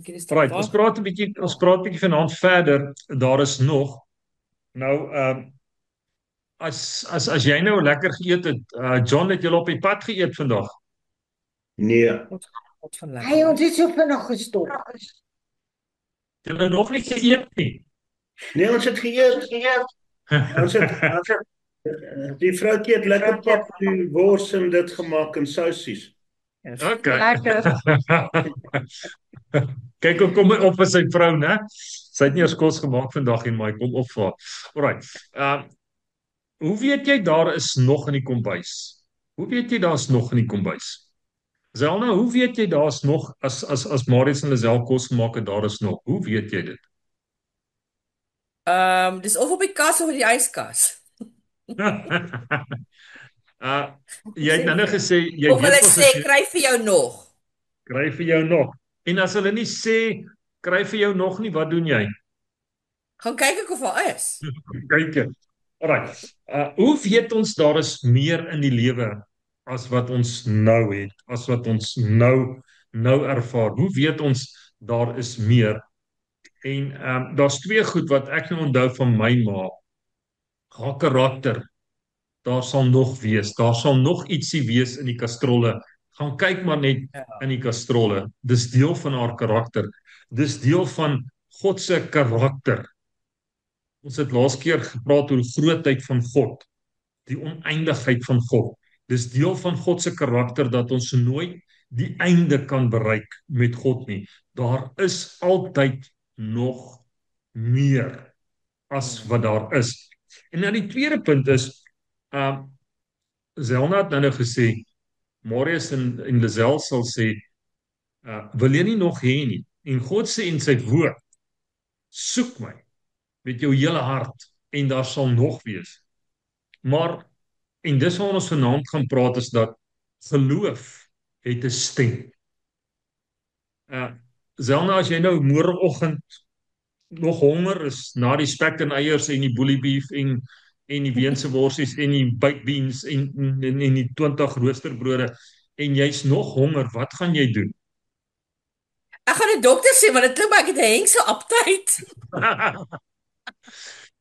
Ek is terug Right, daar. ons praat 'n bietjie vanaand verder. Daar is nog. Nou, as jy nou lekker geëet het, John, het jy op die pad geëet vandag? Nee. Wat van Hey, lekker ons was. het so vinnig gestop. Jy het nog nie geëet nie. Nee, ons het geëet. Ons het die vroutjie het lekker pap en wors en dit gemaak en sousies. Yes. Okay. Lekker. Kyk hoe kom hy op vir sy vrou, né? Sy het nie eers kos gemaak vandag nie, maar hy kom op vir haar. Alright. Hoe weet jy daar is nog in die kombuis? Hoe weet jy daar's nog in die kombuis? Zelna, hoe weet jy daar's nog as Marius en Lisel kos gemaak het, daar is nog? Hoe weet jy dit? Dis of op die kas of in die yskas. uh jy het nou gesê jy Of hulle weet ons sê is kry vir jou nog. kry vir jou nog. En as hulle nie sê kry vir jou nog nie, wat doen jy? Gaan kyk ek of daar is. Kyk jy. Alright. Hoe weet ons daar is meer in die lewe as wat ons nou het, as wat ons nou ervaar? Hoe weet ons daar is meer? En daar's twee goed wat ek nou onthou van my ma. Haar karakter. Daar sal nog wees. Daar sal nog ietsie wees in die kastrolle. Gaan kyk maar net Ja. in die kastrolle. Dis deel van haar karakter. Dis deel van God se karakter. Ons het laas keer gepraat oor die grootheid van God, die oneindigheid van God. Dis deel van God se karakter dat ons nooit die einde kan bereik met God nie. Daar is altyd nog meer as wat daar is. En dan die tweede punt is, uh Zelna het nou gesê, Marius en Lisel sal sê, wil jy nie nog hê nie? En God sê in sy woord, soek my met jou hele hart en daar sal nog wees. Maar, en dis waar ons vanaand gaan praat, is dat geloof het 'n stem. Zelna, as jy nou môreoggend nog honger is na die spek en eiers en die boelie beef en die weense worsies en die baked beans en die 20 roosterbrode en jy's nog honger, wat gaan jy doen? Ek gaan die dokter sê want dit klink maar ek het 'n hengse aptyd.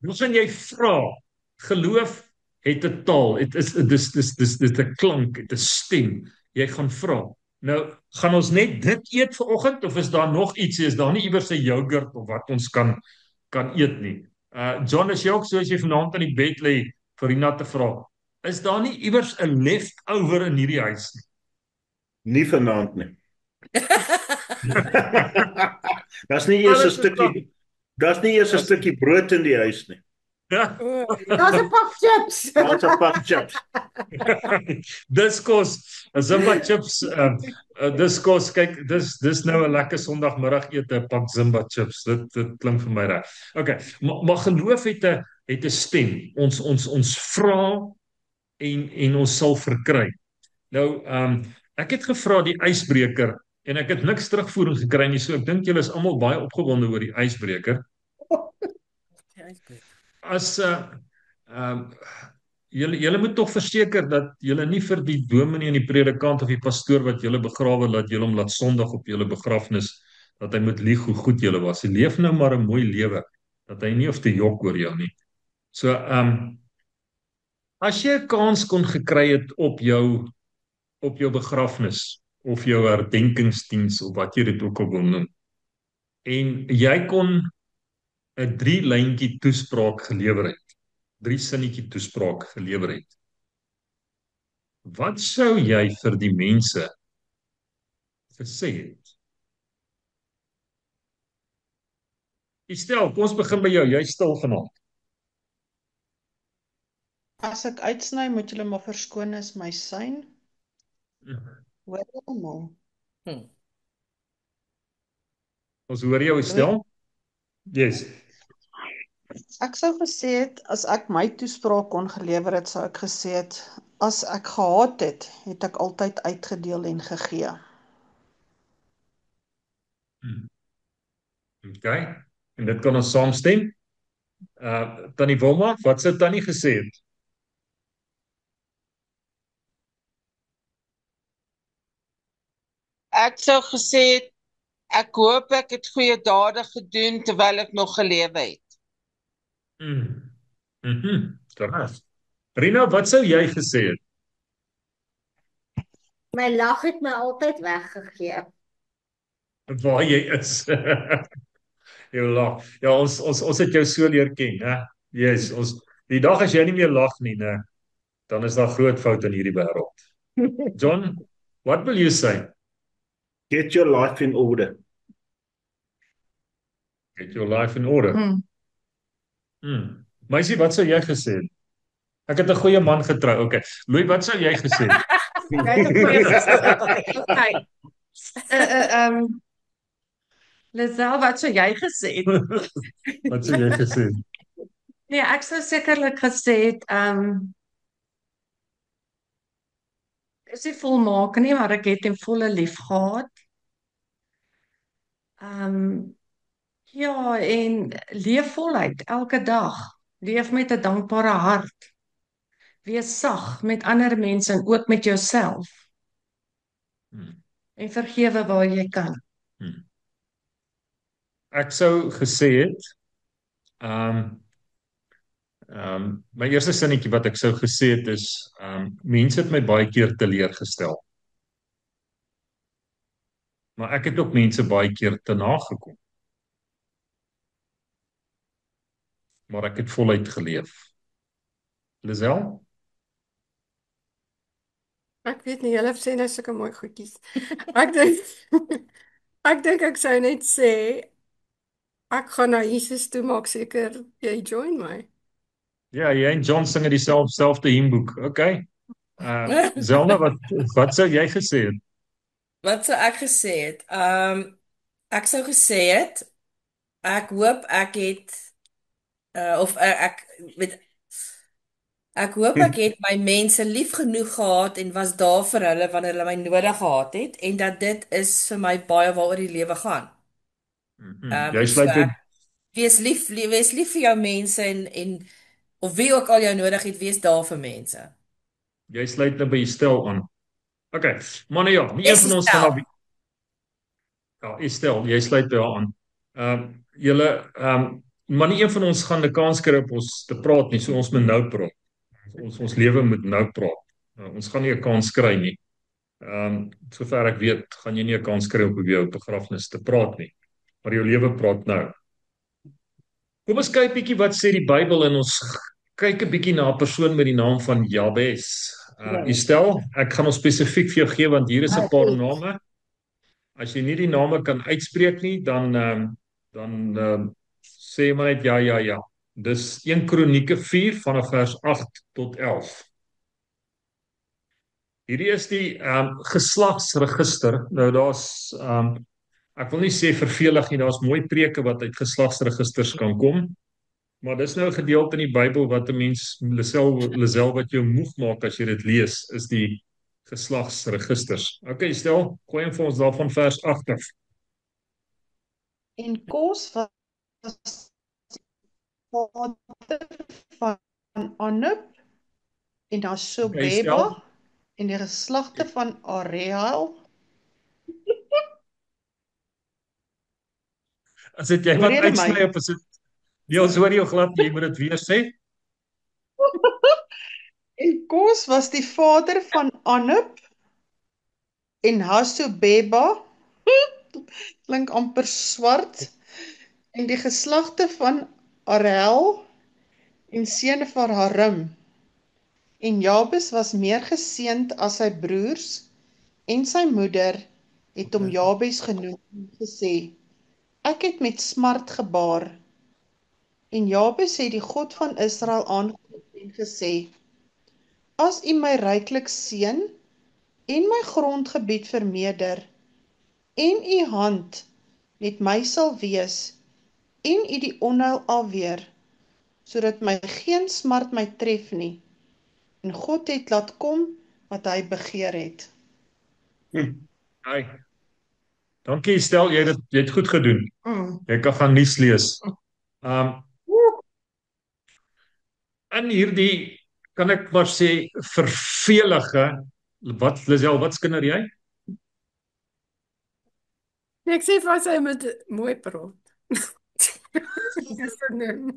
Hoe gaan jy vra? Geloof het 'n taal, dit is dis 'n klank, dit 'n stem. Jy gaan vra. Nou, gaan ons net dit eet vanoggend of is daar nog iets? Is daar nie iewers 'n yoghurt of wat ons kan eet nie? John, is jy ook so as jy vanaand in die bed lê vir Rina te vra? Is daar nie iewers 'n leftover in hierdie huis nie? Nie vanaand nie. Daar's nie eers 'n Alles is stukkie daar's nie eers 'n stukkie brood in die huis nie. Ja. Daar's 'n pak chips. Daar's 'n pak chips. Dis kos, Zimba chips, dis kos, kyk, dis nou 'n lekker Sondagmiddag ete, 'n pak Zimba chips. Dit klink vir my reg. Okay, maar geloof het 'n stem. Ons vra en ons sal verkry. Nou, ek het gevra die ysbreker en ek het niks terugvoering gekry nie, so ek dink julle is almal baie opgewonde oor die ysbreker. As julle moet tog verseker dat julle nie vir die dominee en die predikant of die pastoor wat julle begrawe laat julle hom laat sondig op julle begrafnis dat hy moet lieg hoe goed julle was. Hy leef nou maar 'n mooi lewe dat hy nie hoef te jok oor jou nie. So as jy 'n kans kon gekry het op jou begrafnis of jou herdenkingsdiens of wat jy dit ook al wil noem en jy kon 'n 3-lyntjie toespraak gelewer het. 3 sinnetjie toespraak gelewer het. Wat sou jy vir die mense gesê het? Stel, kom ons begin by jou. Jy's stil vanaand. As ek uitsny, moet julle maar verskoon is my sein. Hoor jy almal? Ons hoor jou, stel. Yes. Ek sou gesê het, as ek my toespraak kon gelewer het, sou ek gesê het, as ek gehaat het, het ek altyd uitgedeel en gegee. Okay. En dit kan ons saamstem. Tannie Wilma, wat sou Tannie gesê het? Ek sou gesê het, Ek hoop ek het goeie dade gedoen terwyl ek nog gelewe het. Mm. Terras. Rina, wat sou jy gesê het? My lag het my altyd weggegee. Waar jy is. Jou lag. Ja, ons het jou so leer ken, hè? Yes, die dag as jy nie meer lag nie, né, dan is daar groot fout in hierdie wêreld. John, what will you say? Get your life in order. Get your life in order. Meisie, wat sou jy gesê het? Ek het 'n goeie man getrou. Okay. Louis, wat sou jy gesê het? Jy het 'n goeie gesê. Okay. Lisel, wat sou jy gesê het? Wat sou jy gesê het? Nee, ek sou sekerlik gesê het, is nie volmaak nie, maar ek het hom volle lief gehad. Ja, en leef voluit elke dag. Leef met 'n dankbare hart. Wees sag met ander mense en ook met jouself. En vergewe waar jy kan. Ek sou gesê het, my eerste sinnetjie wat ek sou gesê het is, mense het my baie keer teleurgestel. Maar ek het ook mense baie keer te nagekom. Maar ek het voluit geleef. Lisel? Ek weet nie, julle sê nou sulke mooi goedjies. Ek dink ek dink ek sou net sê ek gaan na Jesus toe, maak seker jy join my. Ja, jy en John sing dieselfde hymboek. Okay. Zelda, wat sou jy gesê het? Wat sou ek gesê het? Ek sou gesê het, ek hoop ek het ek hoop ek het my mense lief genoeg gehad en was daar vir hulle wanneer hulle my nodig gehad het en dat dit is vir my baie waaroor die lewe gaan. Jy sluit dit. Wees lief vir jou mense en of wie ook al jou nodig het, wees daar vir mense. Jy sluit nou by die stel aan. Okay, manne ja, nie een van ons gaan nou. Ja, Estel, jy sluit by haar aan. Julle maar nie een van ons gaan 'n kans kry op ons te praat nie, so ons moet nou praat. Ons lewe moet nou praat. Ons gaan nie 'n kans kry nie. Sover ek weet, gaan jy nie 'n kans kry om op jou begrafnis te praat nie. Maar jou lewe praat nou. Kom ons kyk bietjie wat sê die Bybel en ons kyk 'n bietjie na 'n persoon met die naam van Jabes. Estel, ek gaan ons spesifiek vir jou gee want hier is 'n paar name. As jy nie die name kan uitspreek nie, dan sê maar net ja. Dis 1 Kronieke 4 vanaf vers 8 tot 11. Hierdie is die geslagsregister. Nou daar's ek wil nie sê vervelig nie, daar's mooi preke wat uit geslagsregisters kan kom. Maar dis nou 'n gedeelte in die Bybel wat 'n mens Lisel wat jou moeg maak as jy dit lees, is die geslagsregisters. Okay, stel, gooi hom vir ons daarvan vers 8 af. En Kos was vader van Anub en Asobeba en die geslagte van Areel. As dit jy wat uitsny op is dit nie ons hoor jou glad, jy moet dit weer sê. En Kos was die vader van Anub en Hasobeba, klink amper swart, en die geslagte van Areel en seuns van Harim. En Jabes was meer geseënd as sy broers en sy moeder het hom Jabes genoem en gesê, ek het met smart gebaar. En Jabes het die God van Israel aangeroep en gesê, as U my ryklik seën en my grondgebied vermeerder en U hand met my sal wees en U die onheil afweer, sodat my geen smart my tref nie. En God het laat kom wat hy begeer het. Hi. Dankie, stel jy het goed gedoen. Jy kan gaan nuus lees. In hierdie kan ek maar sê vervelige, wat Lisel, wat skinder jy? Nee, ek sê vir sy moet mooi praat. Dis vernoem.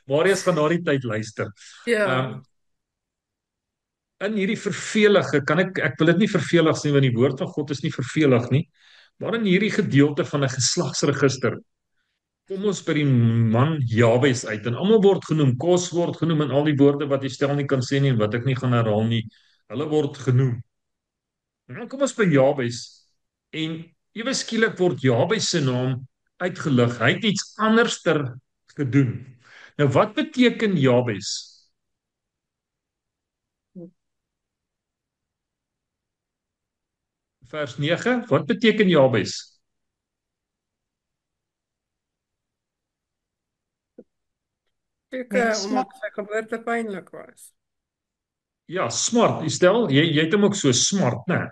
Marius gaan na die tyd luister. Ja. Um, in hierdie vervelige, ek wil dit nie vervelig sê, want die woord van God is nie vervelig nie, maar in hierdie gedeelte van 'n geslagsregister, kom ons by die man Jabes uit, en almal word genoem, Kos word genoem, en al die woorde wat jy stel nie kan sê nie, en wat ek nie gaan herhaal nie, hulle word genoem. En dan kom ons by Jabes, en ewe skielik word Jabes se naam uitgelig, hy het iets anderster gedoen. Nou wat beteken Jabes? Vers 9, wat beteken Jabes? Ek Met omdat sy geboorte pynlik was. Ja, smart. Stel, jy het hom ook so smart, né?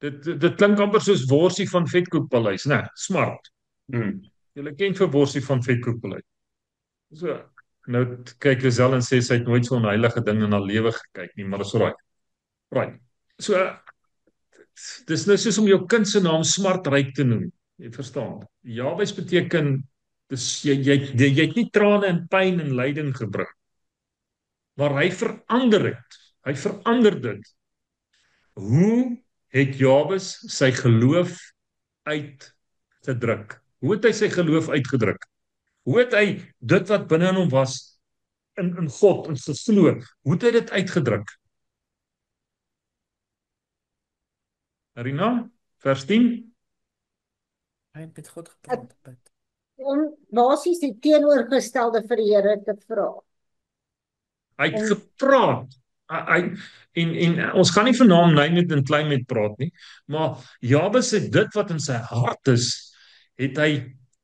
Dit klink amper soos worsie van Vetkoekpaleis, né? Smart. Jy ken vir worsie van Vetkoekpaleis. So, nou kyk Lisel en sê sy het nooit so 'n heilige ding in haar lewe gekyk nie, maar dis alraai. Right. So, dis nou soos om jou kind se naam Smartryk te noem. Jy verstaan. Jabes beteken dis jy het nie trane en pyn en lyding gebring, maar hy verander dit. Hy verander dit. Hoe het Jabes sy geloof uitgedruk? Hoe het hy sy geloof uitgedruk? Hoe het hy dit wat binne in hom was in God, in sy glo, hoe het hy dit uitgedruk? Rina, vers 10. Hy het met God gepraat. Om basies die teenoorgestelde vir die Here te vra. Hy het gepraat. En ons gaan nie vanaand nou net in klein met praat nie, maar Jabes het dit wat in sy hart is, het hy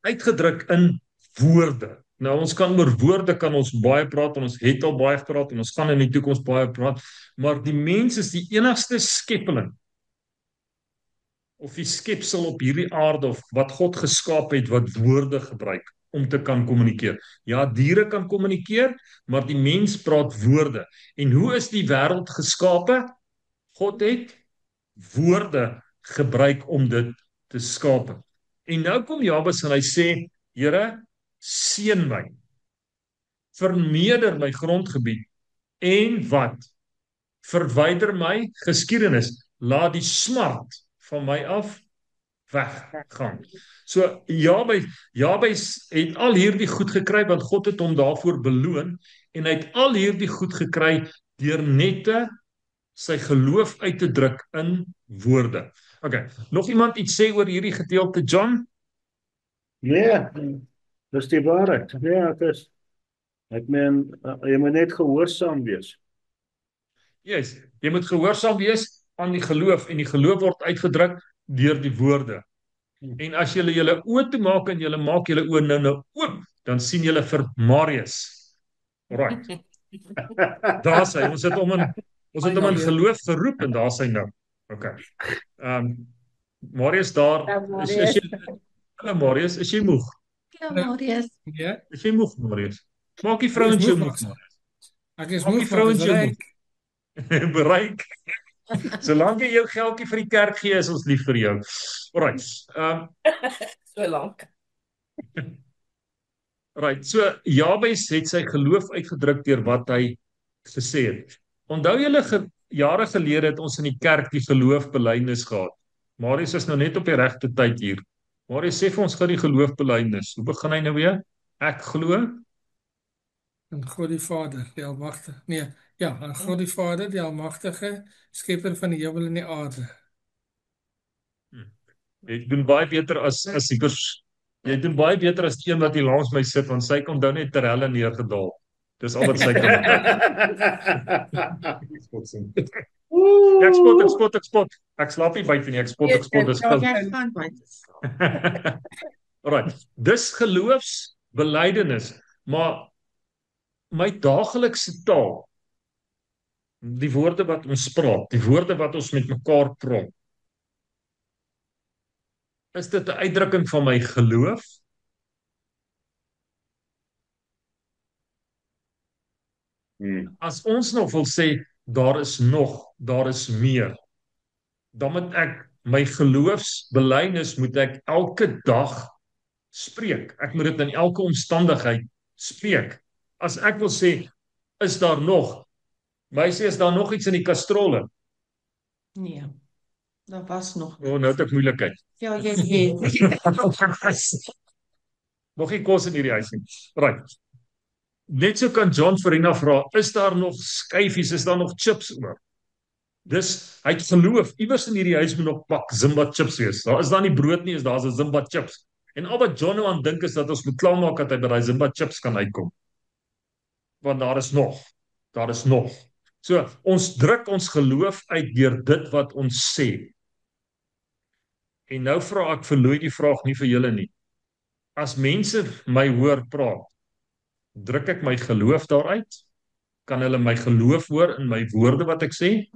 uitgedruk in woorde. Nou ons kan oor woorde kan ons baie praat, en ons het al baie gepraat, en ons gaan in die toekoms baie praat, maar die mens is die enigste skepeling of die skepsel op hierdie aarde of wat God geskaap het wat woorde gebruik om te kan kommunikeer. Ja, diere kan kommunikeer, maar die mens praat woorde. En hoe is die wêreld geskape? God het woorde gebruik om dit te skape. En nou kom Jabes en hy sê, Here, seën my. Vermeerder my grondgebied en wat? Verwyder my geskiedenis. Laat die smart van my af weggaan. So Jabes het al hierdie goed gekry want God het hom daarvoor beloon, en hy het al hierdie goed gekry deur net sy geloof uit te druk in woorde. Okay, nog iemand iets sê oor hierdie gedeelte, John? Nee, dis die waarheid. Ja, dit is. Ek meen, jy moet net gehoorsaam wees. Yes, jy moet gehoorsaam wees aan die geloof, en die geloof word uitgedruk deur die woorde. En as julle julle oë toe maak en julle maak julle oë nou oop, dan sien julle vir Marius. Alright. Daar's hy. Ons het hom in geloof geroep, en daar's hy nou. Okay. Marius daar. Hallo Marius, is jy moeg? Ja, Marius. Ja, Is jy moeg, Marius? Maak die vrouens jou moeg, Marius. ek is Maak die moeg, vrouens jou bereik. moeg. Bereik. Solank jy jou geldjie vir die kerk gee, is ons lief vir jou. Alright. So lank. Right. So Jabes het sy geloof uitgedruk deur wat hy gesê het. Onthou julle jare gelede het ons in die kerk die geloofbelydenis gehad. Marius is nou net op die regte tyd hier. Marius sê vir ons gou die geloofbelydenis. Hoe begin hy nou weer? Ek glo En God die Vader, die Almagtige. Nee, ja, en God die Vader, die Almagtige, skepper van die hemel en die aarde. Jy doen baie beter as die jy doen baie beter as die een wat hier langs my sit, want sy kom dan net ter helle neergedaal. Dis al wat sy kan doen. Ek spot. Ek slaap nie buite nie, ek spot, dis Ja, gou. jy gaan buite. Alright, dis geloofsbelydenis, maar my daaglikse taal, die woorde wat ons praat, die woorde wat ons met mekaar praat, is dit 'n uitdrukking van my geloof? As ons nog wil sê, daar is meer, dan moet ek my geloofsbelydenis moet ek elke dag spreek. Ek moet dit in elke omstandigheid spreek. As ek wil sê, is daar nog? Meisie, is daar nog iets in die kastrolle? Nee, daar was nog. Nou het ek moeilikheid. Ja, jy het. Nog nie kos in hierdie huis nie. Right. Net so kan John Farina vra, is daar nog skyfies, is daar nog chips oor? Dis, hy het geloof, iewers in hierdie huis moet nog pak Zimba chips wees. Daar is daar nie brood nie, is daar 'n Zimba chips. En al wat John nou aan dink is dat ons moet klaarmaak dat hy by daai Zimba chips kan uitkom. Want daar is nog. Daar is nog. So, ons druk ons geloof uit deur dit wat ons sê. En nou vra ek verlooi die vraag nie vir julle nie. As mense my hoor praat, druk ek my geloof daaruit? Kan hulle my geloof hoor in my woorde wat ek sê?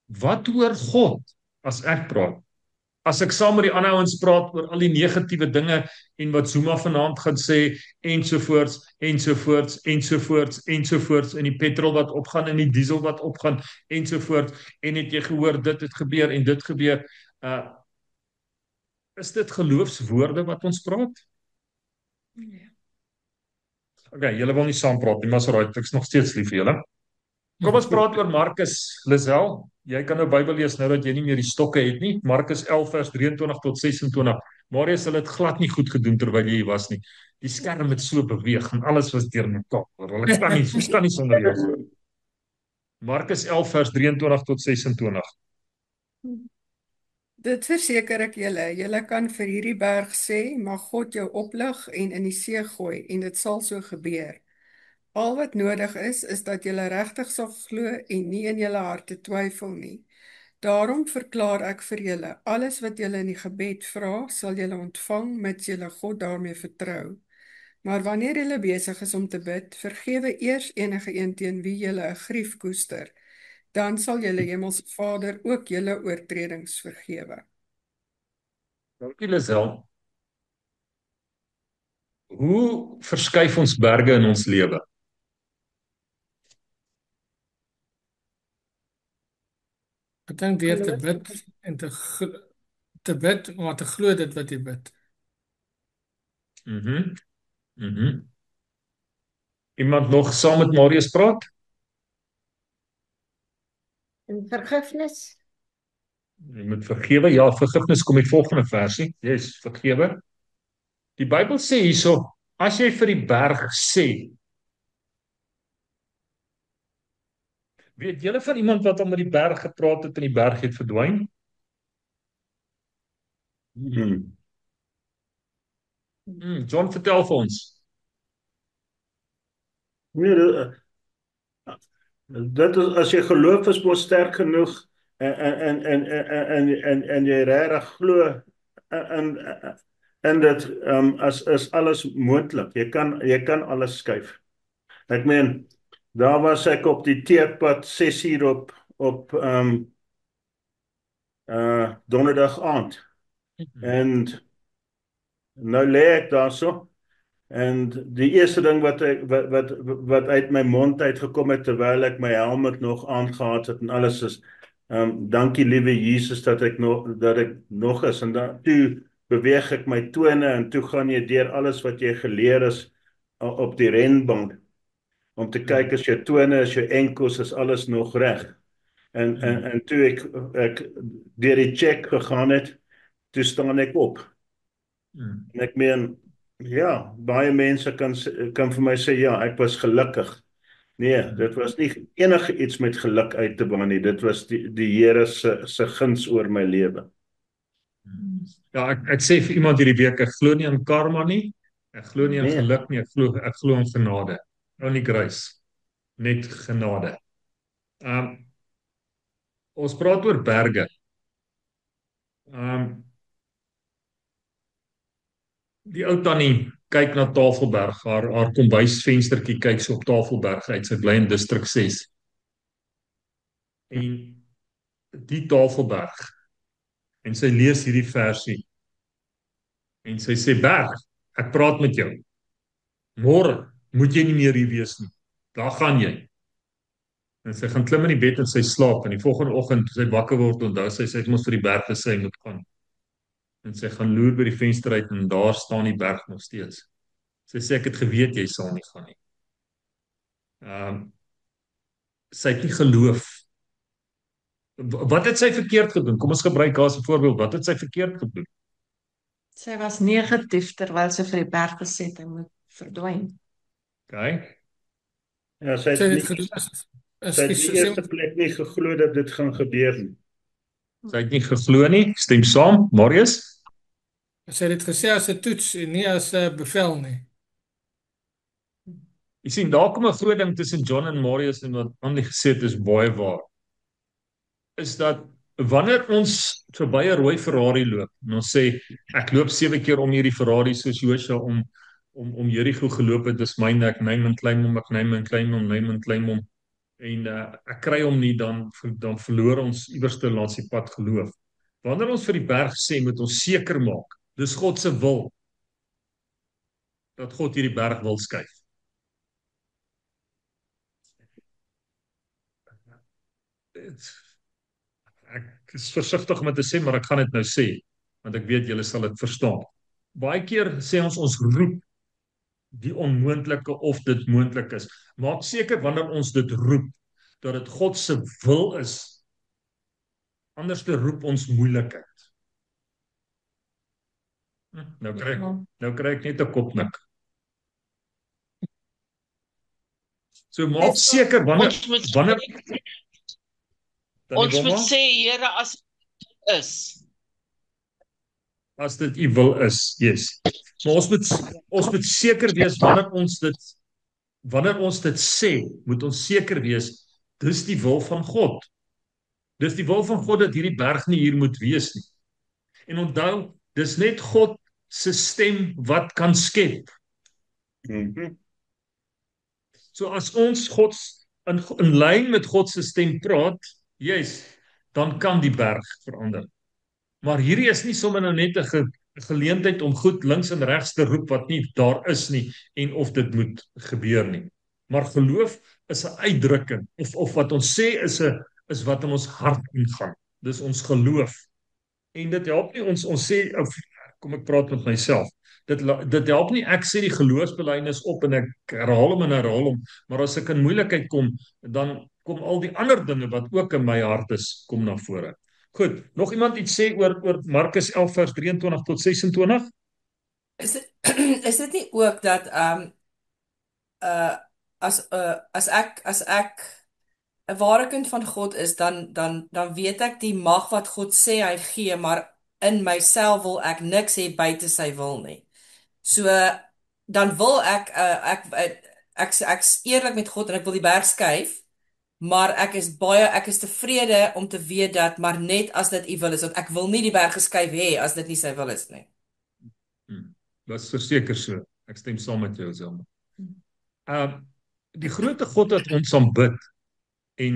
Wat hoor God as ek praat? As ek saam met die ander ouens praat oor al die negatiewe dinge en wat Zuma vanaand gaan sê ensovoorts ensovoorts ensovoorts ensovoorts en die petrol wat opgaan en die diesel wat opgaan ensovoorts en het jy gehoor dit het gebeur en dit gebeur, is dit geloofswoorde wat ons praat? Okay, julle wil nie saam praat nie, maar is alright, ek's nog steeds lief vir julle. Kom ons praat oor Markus, Lisel. Jy kan nou Bybel lees nou dat jy nie meer die stokke het nie. Markus 11 vers 23 tot 26. Marius, hulle het glad nie goed gedoen terwyl jy hier was nie. Die skerm het so beweeg en alles was deurmekaar. Hulle kan nie sonder jou. Markus 11 vers 23 tot 26. Dit verseker ek julle, julle kan vir hierdie berg sê, mag God jou oplig en in die see gooi, en dit sal so gebeur. Al wat nodig is dat julle regtig sal glo en nie in julle harte twyfel nie. Daarom verklaar ek vir julle, alles wat julle in die gebed vra, sal julle ontvang, mits julle God daarmee vertrou. Maar wanneer julle besig is om te bid, vergewe eers enige een teen wie julle 'n grief koester. Dan sal julle Hemelse Vader ook julle oortredings vergewe. Dankie Lisel. Hoe verskuif ons berge in ons lewe? Ek dink deur te bid en te bid, maar te glo dit wat jy bid. Iemand nog saam met Marius praat? En vergifnis. Jy moet vergewe. Ja, vergifnis kom die volgende versie. Yes, vergewe. Die Bybel sê hierso, as jy vir die berg sê, weet julle van iemand wat al met die berg gepraat het en die berg het verdwyn? John, vertel vir ons. Nee, dit is as jy geloof is mos sterk genoeg en jy regtig glo in dit, is alles moontlik. Jy kan alles skuif. Ek meen, daar was ek op die teerpad 6 uur op donderdag aand. En nou lê ek daarso. En die eerste ding wat uit my mond uitgekom het terwyl ek my helm nog aangehad het en alles is, dankie liewe Jesus dat ek nog is. En dan toe beweeg ek my tone en toe gaan jy deur alles wat jy geleer is op die renbaan om te kyk as jou tone, as jou enkels, is alles nog reg. En toe ek deur die check gegaan het, toe staan ek op. En ek meen, ja, baie mense kan vir my sê, ja, ek was gelukkig. Nee, dit was nie enige iets met geluk uit te bring nie. Dit was die Here se guns oor my lewe. Ja, ek sê vir iemand hierdie week, ek glo nie in karma nie. Ek glo nie in geluk nie. Ek glo in genade. Only grace. Net genade. Ons praat oor berge. Die ou tannie kyk na Tafelberg, haar kombuisvenstertjie kyk so op Tafelberg uit, sy bly in distrik 6. En die Tafelberg, en sy lees hierdie versie, en sy sê, berg, ek praat met jou, môre moet jy nie meer hier wees nie, daar gaan jy. En sy gaan klim in die bed en sy slaap en die volgende oggend sy wakker word onthou sy het mos vir die berg gesê hy moet gaan. En sy gaan loer by die venster uit en daar staan die berg nog steeds. Sy sê ek het geweet jy sal nie gaan nie. Sy het nie geloof. Wat het sy verkeerd gedoen? Kom ons gebruik haar as 'n voorbeeld. Wat het sy verkeerd gedoen? Sy was negatief terwyl sy vir die berg gesê het hy moet verdwyn. Okay. Ja, sy Sy het het nie, gedoen sy het in die eerste plek nie geglo dat dit gaan gebeur nie. Sy het nie geglo nie. Stem saam, Marius? sy het dit gesê as 'n toets en nie as 'n bevel nie. Jy sien, daar kom 'n groot ding tussen John en Marius en wat Andy gesê het is baie waar. Is dat wanneer ons verby 'n rooi Ferrari loop en ons sê ek loop 7 keer om hierdie Ferrari soos Josua om Jericho geloop het, dis myne, ek neem en klim hom, ek neem en klim hom, neem en klim hom en ek kry hom nie, dan verloor ons iewerste langs die pad geloof. Wanneer ons vir die berg sê moet ons seker maak dis God se wil dat God hierdie berg wil skuif. Ek is versigtig om dit te sê, maar ek gaan dit nou sê want ek weet julle sal dit verstaan. Baie keer sê ons roep die onmoontlike of dit moontlik is. Maak seker wanneer ons dit roep dat dit God se wil is. Anders te roep ons moeilikheid. Nou kry ek net 'n kopnik. So maak seker wanneer ons moet sê Here as dit u wil is, yes. Maar ons moet seker wees wanneer ons dit sê, moet ons seker wees dis die wil van God. Dis die wil van God dat hierdie berg nie hier moet wees nie. En onthou, dis net God se stem wat kan skep. So as ons in lyn met God se stem praat, yes, dan kan die berg verander. Maar hierdie is nie sommer nou net 'n geleentheid om goed links en regs te roep wat nie daar is nie en of dit moet gebeur nie. Maar geloof is 'n uitdrukking of wat ons sê is wat in ons hart ingaan. Dis ons geloof. En dit help nie ons sê kom ek praat met myself. Dit help nie ek sê die geloofsbelijdenis op en ek herhaal hom, maar as ek in moeilikheid kom, dan kom al die ander dinge wat ook in my hart is, kom na vore. Goed, nog iemand iets sê oor Markus 11 vers 23 tot 26? Is dit nie ook dat as ek 'n ware kind van God is, dan weet ek die mag wat God sê hy gee, maar in myself wil ek niks hê buite sy wil nie. So dan wil ek's eerlik met God en ek wil die berg skuif, maar ek is tevrede om te weet dat maar net as dit u wil is, want ek wil nie die berg geskuif hê as dit nie sy wil is nie. Dat is verseker so. Ek stem saam met jou, Selma. Die grootte God wat ons aanbid en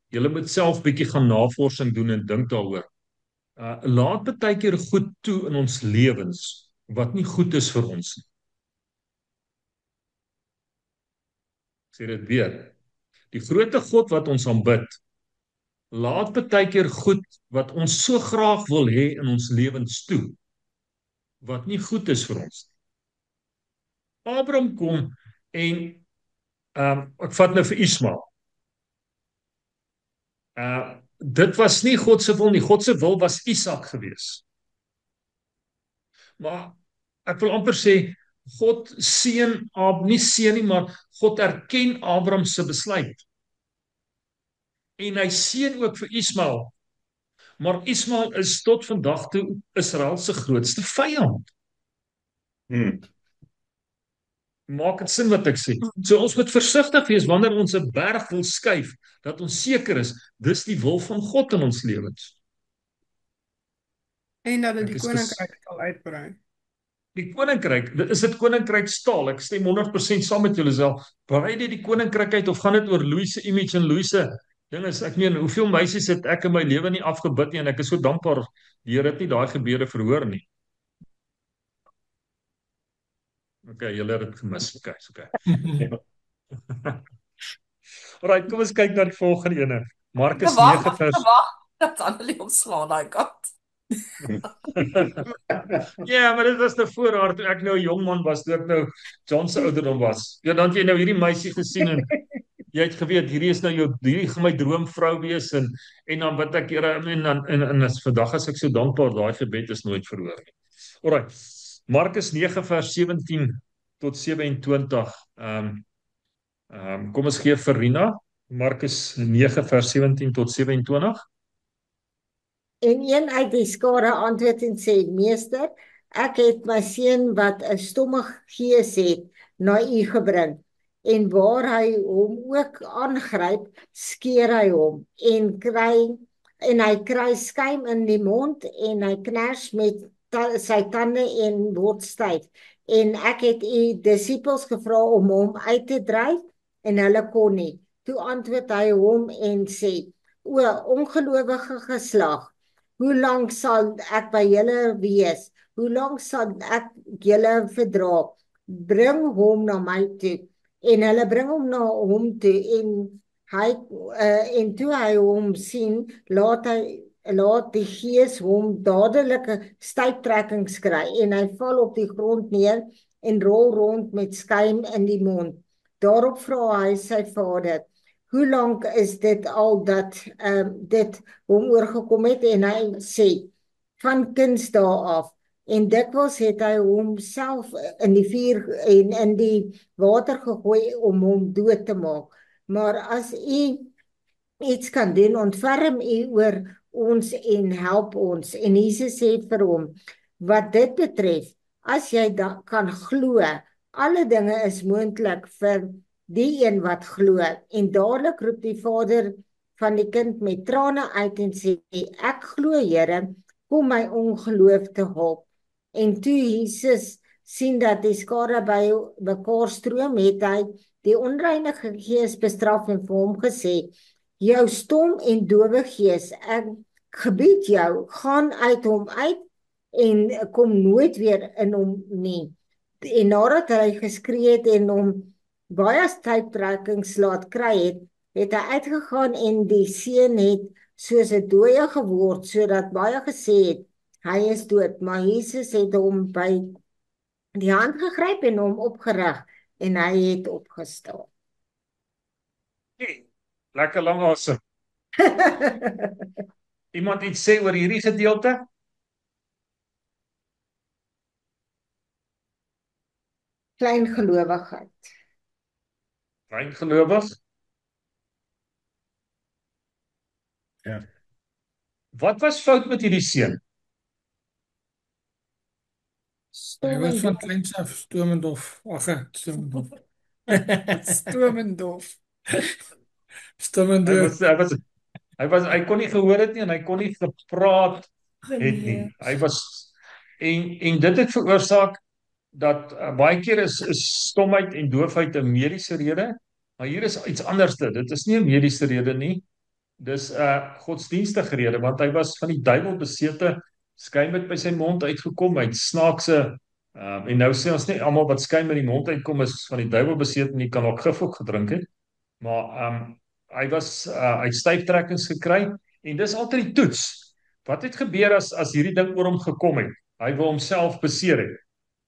julle moet self bietjie gaan navorsing doen en dink daaroor. Laat baie keer goed toe in ons lewens wat nie goed is vir ons nie. Ek sê dit weer. Die grootte God wat ons aanbid, laat baie keer goed wat ons so graag wil hê in ons lewens toe, wat nie goed is vir ons nie. Abraham kom en ek vat nou vir Ismael. Dit was nie God se wil nie. God se wil was Isak gewees. Maar ek wil amper sê God seën nie seën nie, maar God erken Abraham se besluit. En hy seën ook vir Ismael. Maar Ismael is tot vandag toe Israel se grootste vyand. Maak dit sin wat ek sê? So ons moet versigtig wees wanneer ons 'n berg wil skuif, dat ons seker is dis die wil van God in ons lewens. En dat dit die koninkryk sal uitbrei. Die koninkryk, is dit koninkrykstaal. Ek stem 100% saam met julle self. Brei dit die koninkryk uit of gaan dit oor Louis se image en Louis se ding is, ek meen, hoeveel meisies het ek in my lewe nie afgebid nie en ek is so dankbaar die Here het nie daai gebede verhoor nie. Okay, julle het dit gemis. Okay. Alright, kom ons kyk na die volgende ene. Markus Wag, 9 vers wag, dat Annelie omslaan daai kant. Ja, maar dit was nou voor haar toe ek nou 'n jong man was, toe ek nou John se ouderdom was. Ja, dan het jy nou hierdie meisie gesien en jy het geweet hierdie gaan my droomvrou wees en dan bid ek Here en as vandag as ek so dankbaar daai gebed is nooit verhoor nie. Alraai. Markus 9 vers 17 tot 27. Kom ons gee vir Rina Markus 9 vers 17 tot 27. En een uit die skare antwoord en sê: Meester, ek het my seun wat 'n stomme gees het, na u gebring. En waar hy hom ook aangryp, skeer hy hom en hy kry skuim in die mond en hy kners met sy tande en word styf. En ek het u disippels gevra om hom uit te dryf en hulle kon nie. Toe antwoord hy hom en sê: O ongelowige geslag, hoe lank sal ek by julle wees? Hoe lank sal ek julle verdra? Bring hom na my toe. En hulle bring hom na hom toe en toe hy hom sien, laat die gees hom dadelik 'n stuiptrekking kry en hy val op die grond neer en rol rond met skuim in die mond. Daarop vra hy sy vader: Hoe lank is dit al dat dit hom oorgekom het? En hy sê: Van kindsdae af. En dikwels het hy homself in die vuur en in die water gegooi om hom dood te maak. Maar as u iets kan doen, ontferm u oor ons en help ons. En Jesus sê vir hom: Wat dit betref, as jy kan glo, alle dinge is moontlik vir die een wat glo. En dadelik roep die vader van die kind met trane uit en sê: Ek glo, Here, kom my ongeloof te help. En toe Jesus sien dat die skare by mekaar stroom, het hy die onreinige gees bestraf en vir hom gesê: Jou stom en dowe gees, ek gebied jou, gaan uit hom uit en kom nooit weer in hom nie. En nadat hy geskree het en hom baie stuiptrekkings laat kry het, het hy uitgegaan en die seun het soos 'n dooie geword, sodat baie gesê het, hy is dood. Maar Jesus het hom by die hand gegryp en hom opgerig en hy het opgestaan. Lekker lang asem. Iemand iets sê oor hierdie gedeelte? Klein gelowigheid. Klein gelowig? Ja. Wat was fout met hierdie seun? Hy was van kleins af stomendof. Stomendof. Stomendof. Stomendof. Hy kon nie gehoor het nie en hy kon nie gepraat het nie. Hy was en dit het veroorsaak dat baie keer is stomheid en doofheid 'n mediese rede, maar hier is iets anderste. Dit is nie 'n mediese rede nie. Dis 'n godsdienstige rede want hy was van die duiwel besete, skuim het by sy mond uitgekom, hy het snaakse en nou sê ons nie almal wat skuim uit die mond uitkom is van die duiwel besete en nie kan ook gif ook gedrink het. Maar hy het styftrekkings gekry en dis altyd die toets. Wat het gebeur as hierdie ding oor hom gekom het? Hy wil homself beseer het.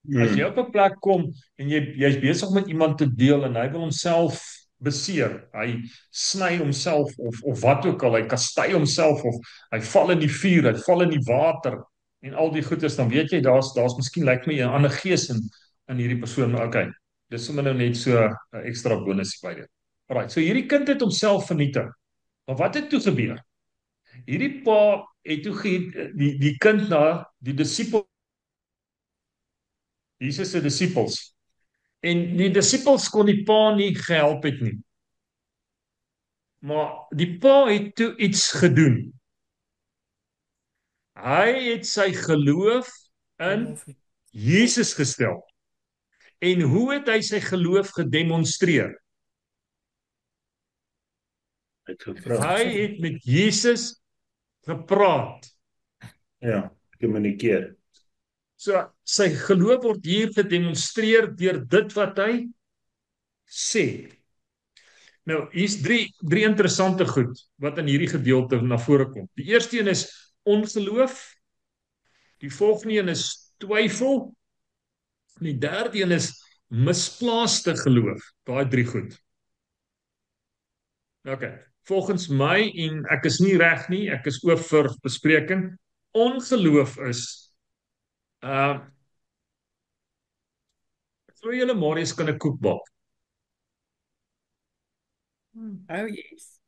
As jy op 'n plek kom en jy's besig met iemand te deel en hy wil homself beseer, hy sny homself of wat ook al, hy kastei homself of hy val in die vuur, hy val in die water en al die goeders, dan weet jy daar's miskien lyk my 'n ander gees in hierdie persoon, maar okay. Dis sommer nou net so 'n ekstra bonus by dit. Alright, so hierdie kind het homself vernietig. Maar wat het toe gebeur? Hierdie pa het toe die kind na die disipels, Jesus se disipels. En die disipels kon die pa nie gehelp het nie. Maar die pa het toe iets gedoen. Hy het sy geloof in Jesus gestel. En hoe het hy sy geloof gedemonstreer? Hy het met Jesus gepraat. Ja, kommunikeer. So sy geloof word hier gedemonstreer deur dit wat hy sê. Nou, hier's drie interessante goed wat in hierdie gedeelte na vore kom. Die eerste een is ongeloof, die volgende een is twyfel, en die derde een is misplaaste geloof. Daai drie goed. Okay. Volgens my, en ek is nie reg nie, ek is oop vir bespreking, ongeloof is glo julle Marius kan 'n koek bak? Oh yes.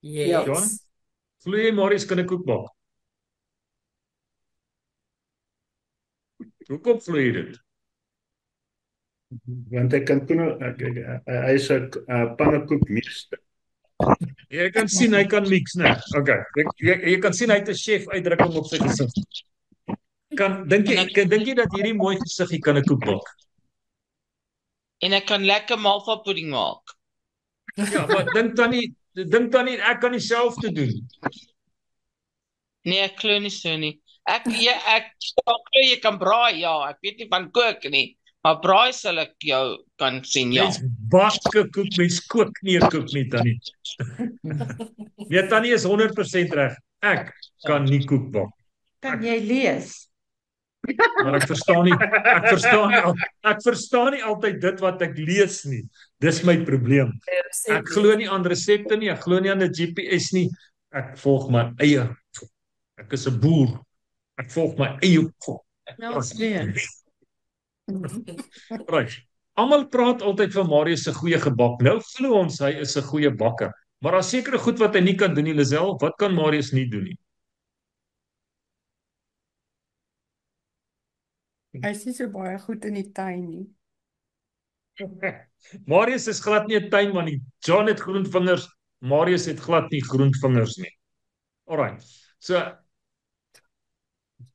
Yes. John? Glo jy Marius kan 'n koek bak? Hoekom glo jy dit? Want hy kan hy is 'n pannekoekmeester. Jy kan sien hy kan mix, né? Okay. Jy kan sien hy het 'n chef uitdrukking op sy gesig. Dink jy dat hierdie mooi gesiggie kan 'n koek bak? En ek kan lekker malva pudding maak. Ja, maar dink dan nie ek kan dieselfde doen. Nee, ek glo nie so nie. Ek glo jy kan braai, ja. Ek weet nie van kook nie. Maar braai sal ek jou kan sien, ja. Mens bak 'n koek, mens kook nie 'n koek nie, Tannie. Nee, Tannie is 100% reg. Ek kan nie koek bak. Kan jy lees? Maar ek verstaan nie altyd dit wat ek lees nie. Dis my probleem. Ek glo nie aan resepte nie, ek glo nie aan 'n GPS nie. Ek volg my eie. Ek is 'n boer. Ek volg my eie. Nou weer. Right. Almal praat altyd van Marius se goeie gebak. Nou glo ons hy is 'n goeie bakker. Maar daar's sekere goed wat hy nie kan doen nie, Lisel. Wat kan Marius nie doen nie? Hy is nie so baie goed in die tuin nie. Marius is glad nie 'n tuinman nie. John het groen vingers. Marius het glad nie groen vingers nie. Alright. So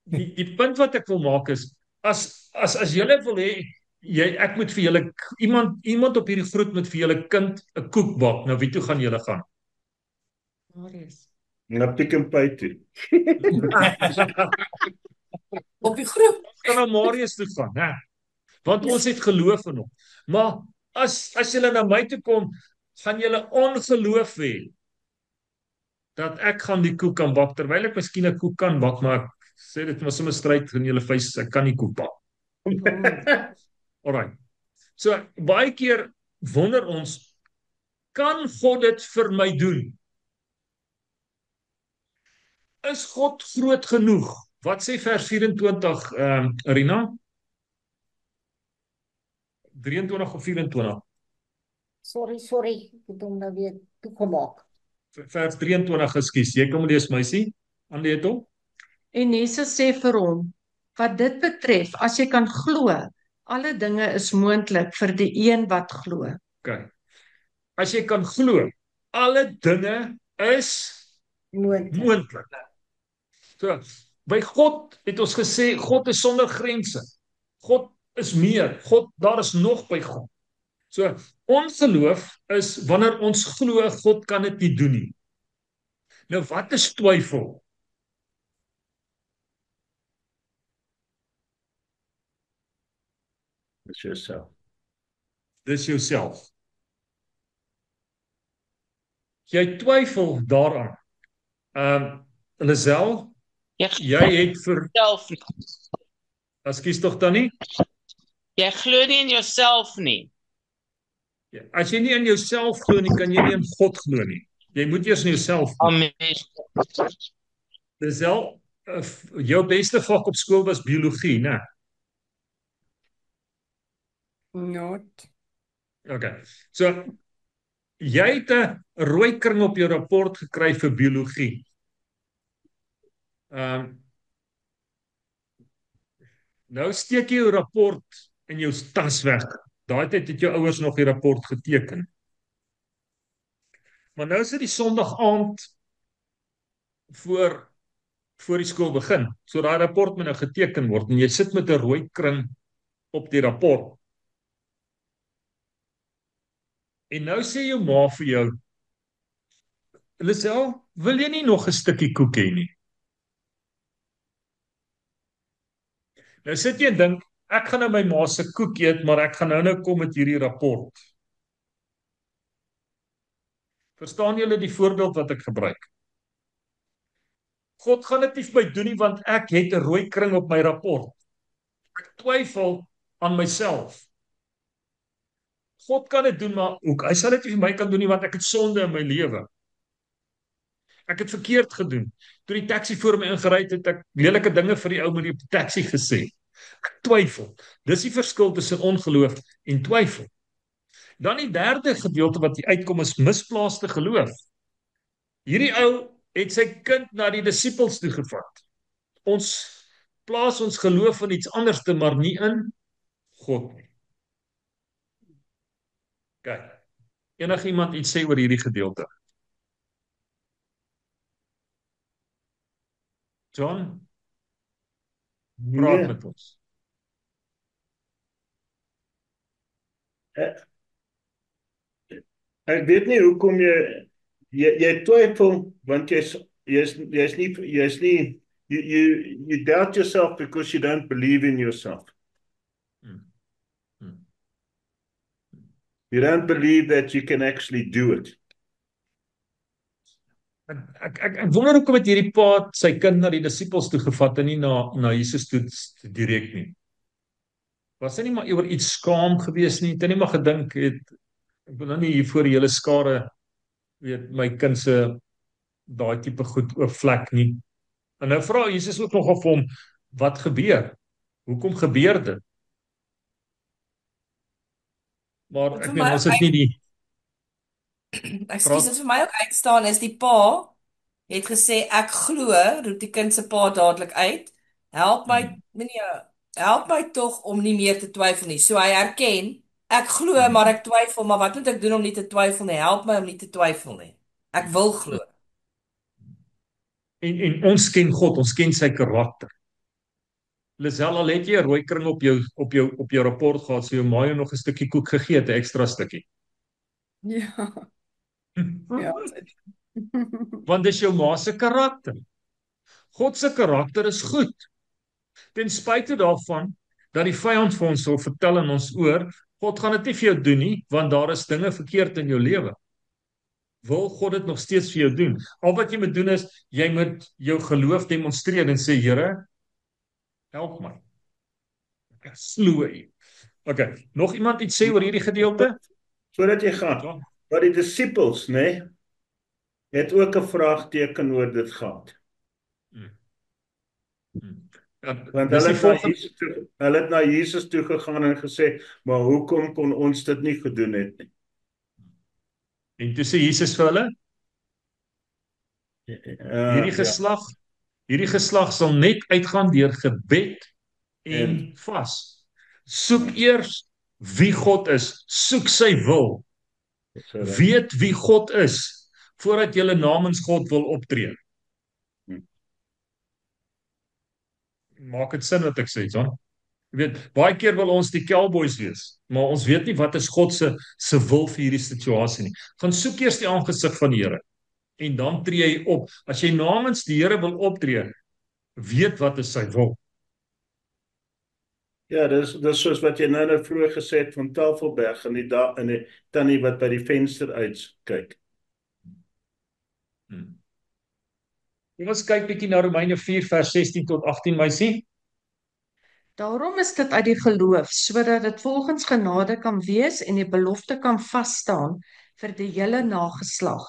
die punt wat ek wil maak is as julle wil hê ek moet vir julle iemand op hierdie groep moet vir julle kind 'n koek bak. Nou wie toe gaan julle gaan? Marius. Na Pick n Pay toe. Op die groep. Kan na Marius toe gaan, hè? Want ons het geloof in hom. Maar as julle na my toe kom, gaan julle ongeloof hê dat ek gaan die koek kan bak terwyl ek miskien 'n koek kan bak, maar ek sê dit was sommer stryd in julle face, ek kan nie koek bak. Alright. So baie keer wonder ons, kan God dit vir my doen? Is God groot genoeg? Wat sê vers 24, Rina? 23 of 24? Sorry, ek het hom nou weer toegemaak. Vers 23, ekskuus. Jy kom lees, meisie. Andy het hom. En Jesus sê vir hom, wat dit betref, as jy kan glo, alle dinge is moontlik vir die een wat glo. Okay. As jy kan glo, alle dinge is moontlik. So, by God het ons gesê, God is sonder grense. God is meer. Daar is nog by God. So, ongeloof is wanneer ons glo, God kan dit nie doen nie. Nou, wat is twyfel? Dis jouself. Dis jouself. Jy twyfel daaraan. Lisel, jy het vir Self nie. Ekskuus tog dan nie? Jy glo nie in jouself nie. As jy nie in jouself glo nie, kan jy nie in God glo nie. Jy moet eers in jouself glo. Amen. Lisel, jou beste vak op skool was biologie, né? Not. Okay. So jy het 'n rooi kring op jou rapport gekry vir biologie. Nou steek jy jou rapport in jou tas weg. Daai tyd het jou ouers nog die rapport geteken. Maar nou is dit die Sondag aand voor die skool begin. So daai rapport moet nou geteken word en jy sit met 'n rooi kring op die rapport. En nou sê jou ma vir jou, Lisel, wil jy nie nog 'n stukkie koek hê nie? Nou sit jy en dink, Ek gaan nou my ma se koek eet, maar ek gaan nou kom met hierdie rapport. Verstaan julle die voorbeeld wat ek gebruik? God gaan dit nie vir my doen nie, want ek het 'n rooi kring op my rapport. Ek twyfel aan myself. God kan dit doen, maar ook hy sal dit nie vir my kan doen nie, want ek het sonde in my lewe. Ek het verkeerd gedoen. Toe die taxi voor my ingery het, het ek lelike dinge vir die ou met die taxi gesê. Ek twyfel. Dis die verskil tussen ongeloof en twyfel. Dan die derde gedeelte wat hier uitkom is misplaaste geloof. Hierdie ou het sy kind na die disippels toe gevat. Ons plaas ons geloof in iets anders te, maar nie in God nie. Kyk, enigiemand iets sê oor hierdie gedeelte? John, praat Nee, met ons. ek, ek weet nie hoekom jy twyfel want jy's nie you doubt yourself because you don't believe in yourself. Hmm. Hmm. You don't believe that you can actually do it. Ek wonder hoekom het hierdie pa sy kind na die disippels toe gevat en nie na Jesus toe direk nie. Was hy nie maar oor iets skaam gewees nie? Het hy nie maar gedink ek wil nou nie hier voor die hele skare weet my kind se daai tipe goed oorvlek nie. En nou vra Jesus ook nog of hom wat gebeur? Hoekom gebeur dit? Maar Wat ek vir meen my ons ook het nie die Ekskuus, wat vir my ook uitstaan is die pa het gesê ek glo, roep die kind se pa dadelik uit. Help my, help my tog om nie meer te twyfel nie. So hy erken, ek glo maar ek twyfel, maar wat moet ek doen om nie te twyfel nie? Help my om nie te twyfel nie. Ek wil glo. en ons ken God, ons ken sy karakter. Lisel, al het jy 'n rooi kring op jou rapport gehad, so jou ma jou nog 'n stukkie koek gegee het, 'n ekstra stukkie. Ja. Ja. Want dis jou ma se karakter. God se karakter is goed. Ten spyte daarvan dat die vyand vir ons wil vertel in ons oor, God gaan dit nie vir jou doen nie, want daar is dinge verkeerd in jou lewe. Wil God dit nog steeds vir jou doen? Al wat jy moet doen is, jy moet jou geloof demonstreer en sê, Here, help my. Ek glo U. Okay, nog iemand iets sê oor hierdie gedeelte? Voordat jy gaan, wat die disippels, nê, het ook 'n vraagteken oor dit gehad. Ja, Want dis die volgende. hulle het na Jesus toe gegaan en gesê, maar hoekom kon ons dit nie gedoen het nie? En toe sê Jesus vir hulle, hierdie geslag sal net uitgaan deur gebed en vas. Soek eers wie God is, soek sy wil. Weet wie God is voordat jy namens God wil optree. Maak dit sin wat ek sê, John? Jy weet, baie keer wil ons die cowboys wees, maar ons weet nie wat is God se wil vir hierdie situasie nie. Gaan soek eers die aangesig van die Here en dan tree jy op. As jy namens die Here wil optree, weet wat is sy wil. Ja, dis soos wat jy nou vroeër gesê het van Tafelberg en die tannie wat by die venster uitkyk. Ons kyk bietjie na Romeine 4 vers 16 tot 18, meisie. Daarom is dit uit die geloof, sodat dit volgens genade kan wees en die belofte kan vasstaan vir die hele nageslag.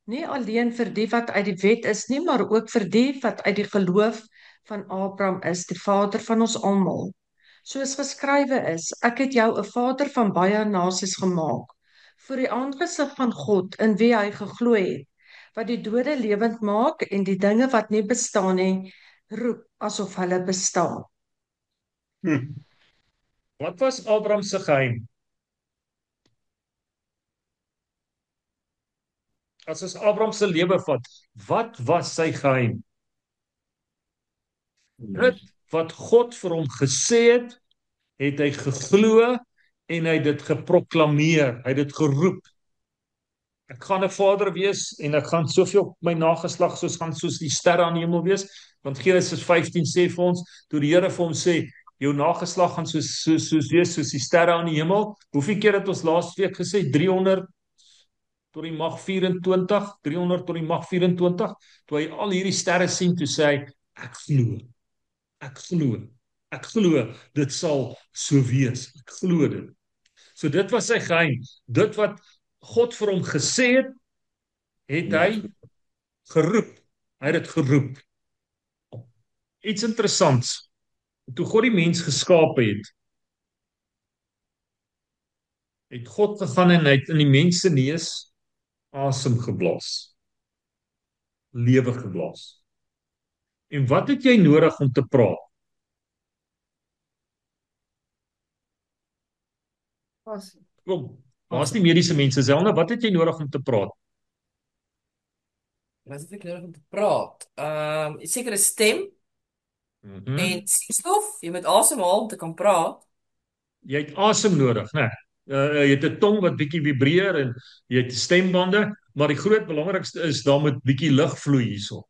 Nie alleen vir die wat uit die wet is nie, maar ook vir die wat uit die geloof van Abraham is, die vader van ons almal. Soos geskrywe is, ek het jou 'n vader van baie nasies gemaak, voor die aangesig van God in wie hy geglo het, wat die dode lewend maak en die dinge wat nie bestaan nie, roep asof hulle bestaan. Wat was Abraham se geheim? As ons Abraham se lewe vat, wat was sy geheim? Dit wat God vir hom gesê het hy geglo en hy het dit geproklameer, hy het dit geroep. Ek gaan 'n vader wees en ek gaan soveel my nageslag soos die sterre aan die hemel wees, want Genesis 15 sê vir ons, toe die Here vir hom sê, jou nageslag gaan soos wees soos die sterre aan die hemel. Hoeveel keer het ons laasweek gesê 300 tot die mag 24, 300 tot die mag 24, toe hy al hierdie sterre sien, toe sê hy, ek glo, ek glo, ek glo, dit sal so wees, ek glo dit. So dit was sy geheim, dit wat God vir hom gesê het hy geroep, hy het dit geroep. Iets interessants, toe God die mens geskape het God gegaan en hy het in die mens se neus asem geblaas, lewe geblaas. En wat het jy nodig om te praat? Awesome. Kom, daar's die mediese mense, Zelna, wat het jy nodig om te praat? Wat het ek nodig om te praat? Sekere stem en suurstof. Jy moet asemhaal om te kan praat. Jy het asem nodig, né? Jy het 'n tong wat bietjie vibreer en jy het stembande, maar die groot belangrikste is daar moet bietjie lug vloei hierso.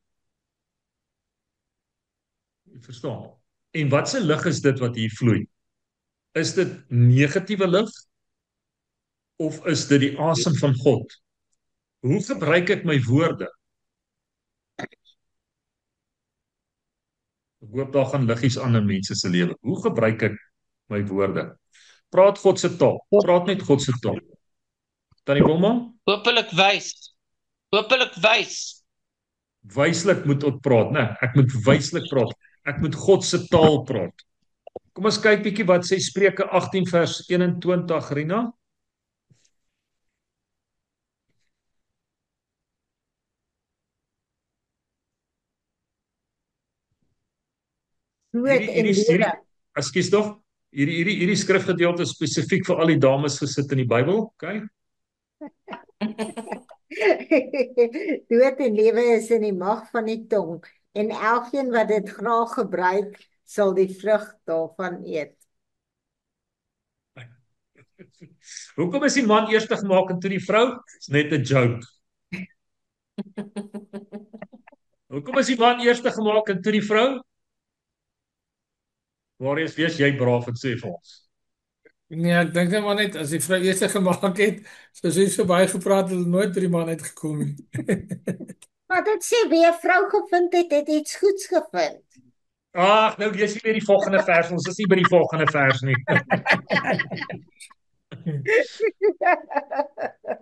Jy verstaan? En wat se lug is dit wat hier vloei? Is dit negatiewe lug of is dit die asem van God? Hoe gebruik ek my woorde? Ek hoop daar gaan liggies aan in mense se lewe. Hoe gebruik ek my woorde? Praat God se taal. Praat net God se taal. Tannie Wilma? Hopelik wys. Hopelik wys. Wyslik moet ek praat, né? Ek moet wyslik praat. Ek moet God se taal praat. Kom ons kyk bietjie wat sê Spreuke 18 vers 21, Rina. Ekskuus tog. Hierdie skrifgedeelte is spesifiek vir al die dames gesit in die Bybel, okay? Dood en lewe is in die mag van die tong, en elkeen wat dit graag gebruik, sal die vrug daarvan eet. Hoekom is die man eers gemaak en toe die vrou? Dis net 'n joke. Hoekom is die man eers gemaak en toe die vrou? Waar is wees jy braaf en sê vir ons? Nee, ek dink net maar net as die vrou eers gemaak het, soos hy so baie gepraat het, nooit by die man uitgekom nie. Maar dit sê wie 'n vrou gevind het, het iets goeds gevind. Ag, nou lees jy weer die volgende vers. Ons is nie by die volgende vers nie.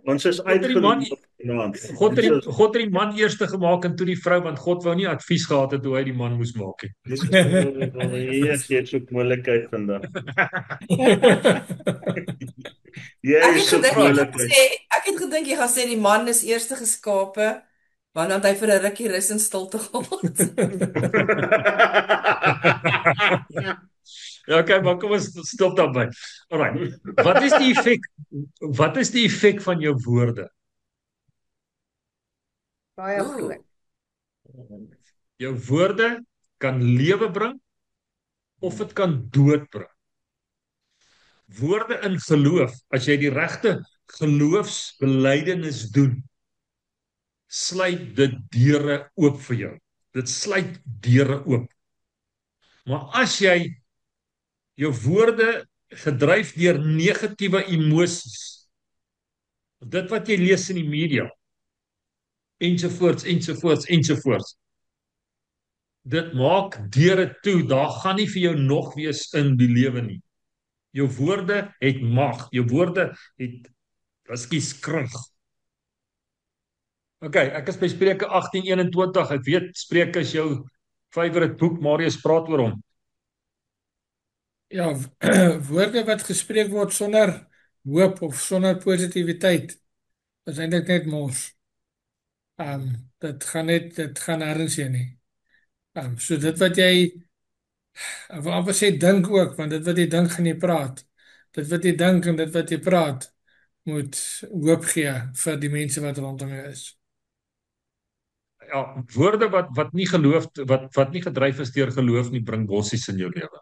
Ons is uitgenooi. God het die man eers gemaak en toe die vrou, want God wou nie advies gehad het hoe hy die man moes maak nie. Yes, jy soek moeilikheid vandag. Ek het gedink jy gaan sê die man is eers geskape, want dan hy vir 'n rukkie rus en stilte gehad. Ja, okay, maar kom ons stop daarby. Alraai. Wat is die effek van jou woorde? Baie groot. Jou woorde kan lewe bring of dit kan dood bring. Woorde in geloof, as jy die regte geloofsbelydenis doen, sluit dit deure oop vir jou. Dit sluit deure oop. Maar as jy jou woorde gedryf deur negatiewe emosies, dit wat jy lees in die media, ensovoorts, dit maak deure toe, daar gaan nie vir jou nog wees in die lewe nie. Jou woorde het mag, jou woorde het, krag. Okay, ek is by Spreuke 18:21, ek weet Spreuke is jou favorite boek, Marius praat oor hom. Ja, woorde wat gespreek word sonder hoop of sonder positiwiteit, is eintlik net mors. Dit gaan nêrens heen nie. So dit wat jy, amper sê dink ook, want dit wat jy dink gaan jy praat. Dit wat jy dink en dit wat jy praat, moet hoop gee vir die mense wat rondom jou is. Ja, woorde wat nie geloof, wat nie gedryf is deur geloof nie, bring bossies in jou lewe.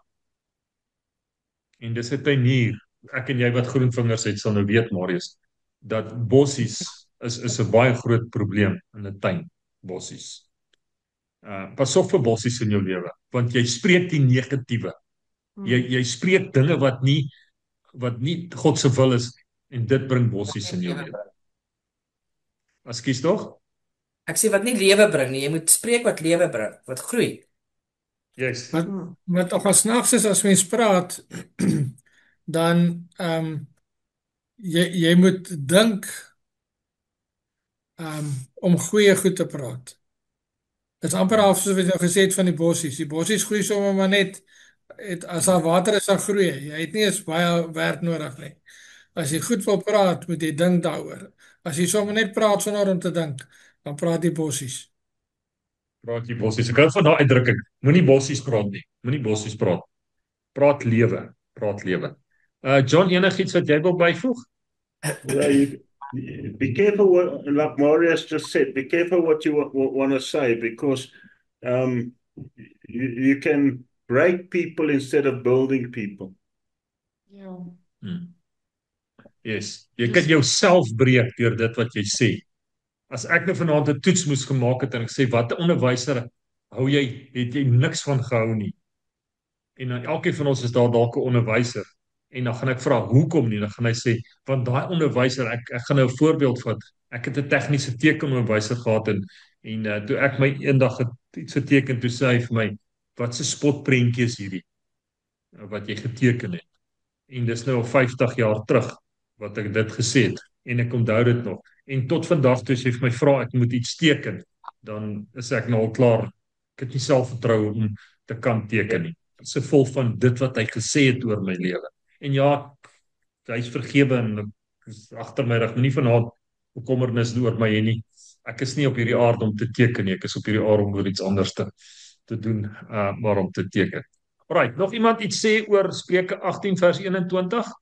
En dis 'n tuinier. Ek en jy wat groen vingers het, sal nou weet, Marius, dat bossies is 'n baie groot probleem in 'n tuin, bossies. Pas op vir bossies in jou lewe, want jy spreek die negatiewe. Jy spreek dinge wat nie God se wil is en dit bring bossies in jou lewe. Ekskuus tog? Ek sê wat nie lewe bring nie, jy moet spreek wat lewe bring, wat groei. Yes. Wat ook al snaaks is as mens praat, dan jy moet dink om goeie goed te praat. Dit is amper half soos wat jy gesê het van die bossies. Die bossies groei sommer maar net as daar water is, dan groei hy. Jy het nie eens baie werk nodig nie. As jy goed wil praat, moet jy dink daaroor. As jy sommer net praat sonder om te dink, dan praat die bossies. Praat jy bossies. Ek hou van daai uitdrukking. Moenie bossies praat nie. Moenie bossies praat. Praat lewe. Praat lewe. John, enigiets wat jy wil byvoeg? Well, be careful what, like Marius just said, be careful what you want to say, because you can break people instead of building people. Ja. Yes. Jy kan jouself breek deur dit wat jy sê. As ek nou vanaand 'n toets moes gemaak het en ek sê wat 'n onderwyser het jy niks van gehou nie. En dan elkeen van ons is daar dalk 'n onderwyser en dan gaan ek vra hoekom nie, dan gaan hy sê want daai onderwyser, ek gaan nou 'n voorbeeld vat. Ek het 'n tegniese tekenonderwyser gehad en toe ek my eendag iets geteken, toe sê hy vir my, wat 'n spotprentjie is hierdie wat jy geteken het. En dis nou al 50 jaar terug wat ek dit gesê het en ek onthou dit nog. En tot vandag toe as jy vir my vra ek moet iets teken, dan is ek nou al klaar. Ek het nie selfvertroue om te kan teken nie. Dit is vol van dit wat hy gesê het oor my lewe. En ja, hy is vergewe en ek is agter my rug, moenie vanaand bekommernis oor my hê nie. Ek is nie op hierdie aard om te teken nie, ek is op hierdie aard om oor iets anders te doen, maar om te teken. Alright, nog iemand iets sê oor Spreuke 18 vers 21?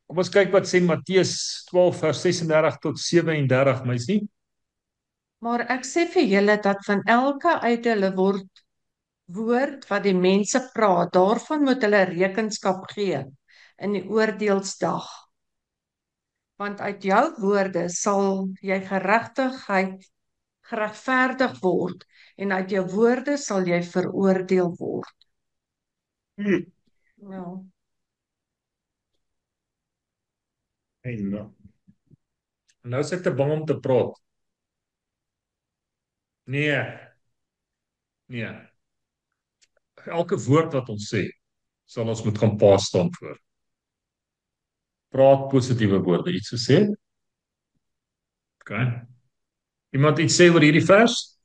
Kom ons kyk wat sê Matteus 12 vers 36 tot 37, meisie. Maar ek sê vir julle dat van elke uit hulle woord wat die mense praat, daarvan moet hulle rekenskap gee in die oordeelsdag. Want uit jou woorde sal jy geregverdig word en uit jou woorde sal jy veroordeel word. Ja. Nou is ek te bang om te praat. Nee. Elke woord wat ons sê, sal ons moet gaan pa staan voor. Praat positiewe woorde, iets gesê? Okay. Iemand iets sê oor hierdie vers?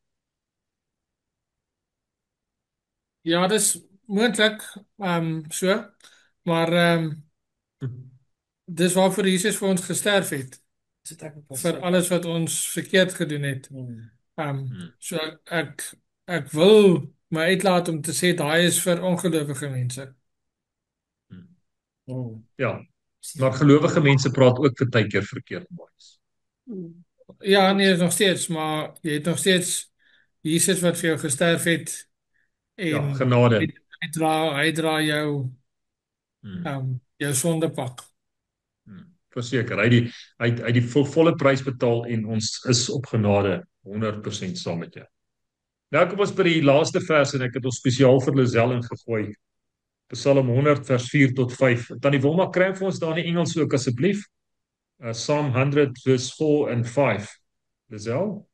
Ja, dis moontlik, so, maar dis waarvoor Jesus vir ons gesterf het. Vir alles wat ons verkeerd gedoen het. So ek wil my uitlaat om te sê daai is vir ongelowige mense. Ja, maar gelowige mense praat ook baie keer verkeerd boys. Ja, nee, nog steeds, maar jy het nog steeds Jesus wat vir jou gesterf het en ja, genade. Hy dra jou jou sondepak. Verseker, hy het die volle prys betaal en ons is op genade 100% saam met jou. Nou kom ons by die laaste vers en ek het ons spesiaal vir Lisel ingegooi. Psalm 100 vers 4 tot 5. Tannie Wilma, kry vir ons daar in Engels ook asseblief. Psalm 100 verse 4 and 5. Lisel?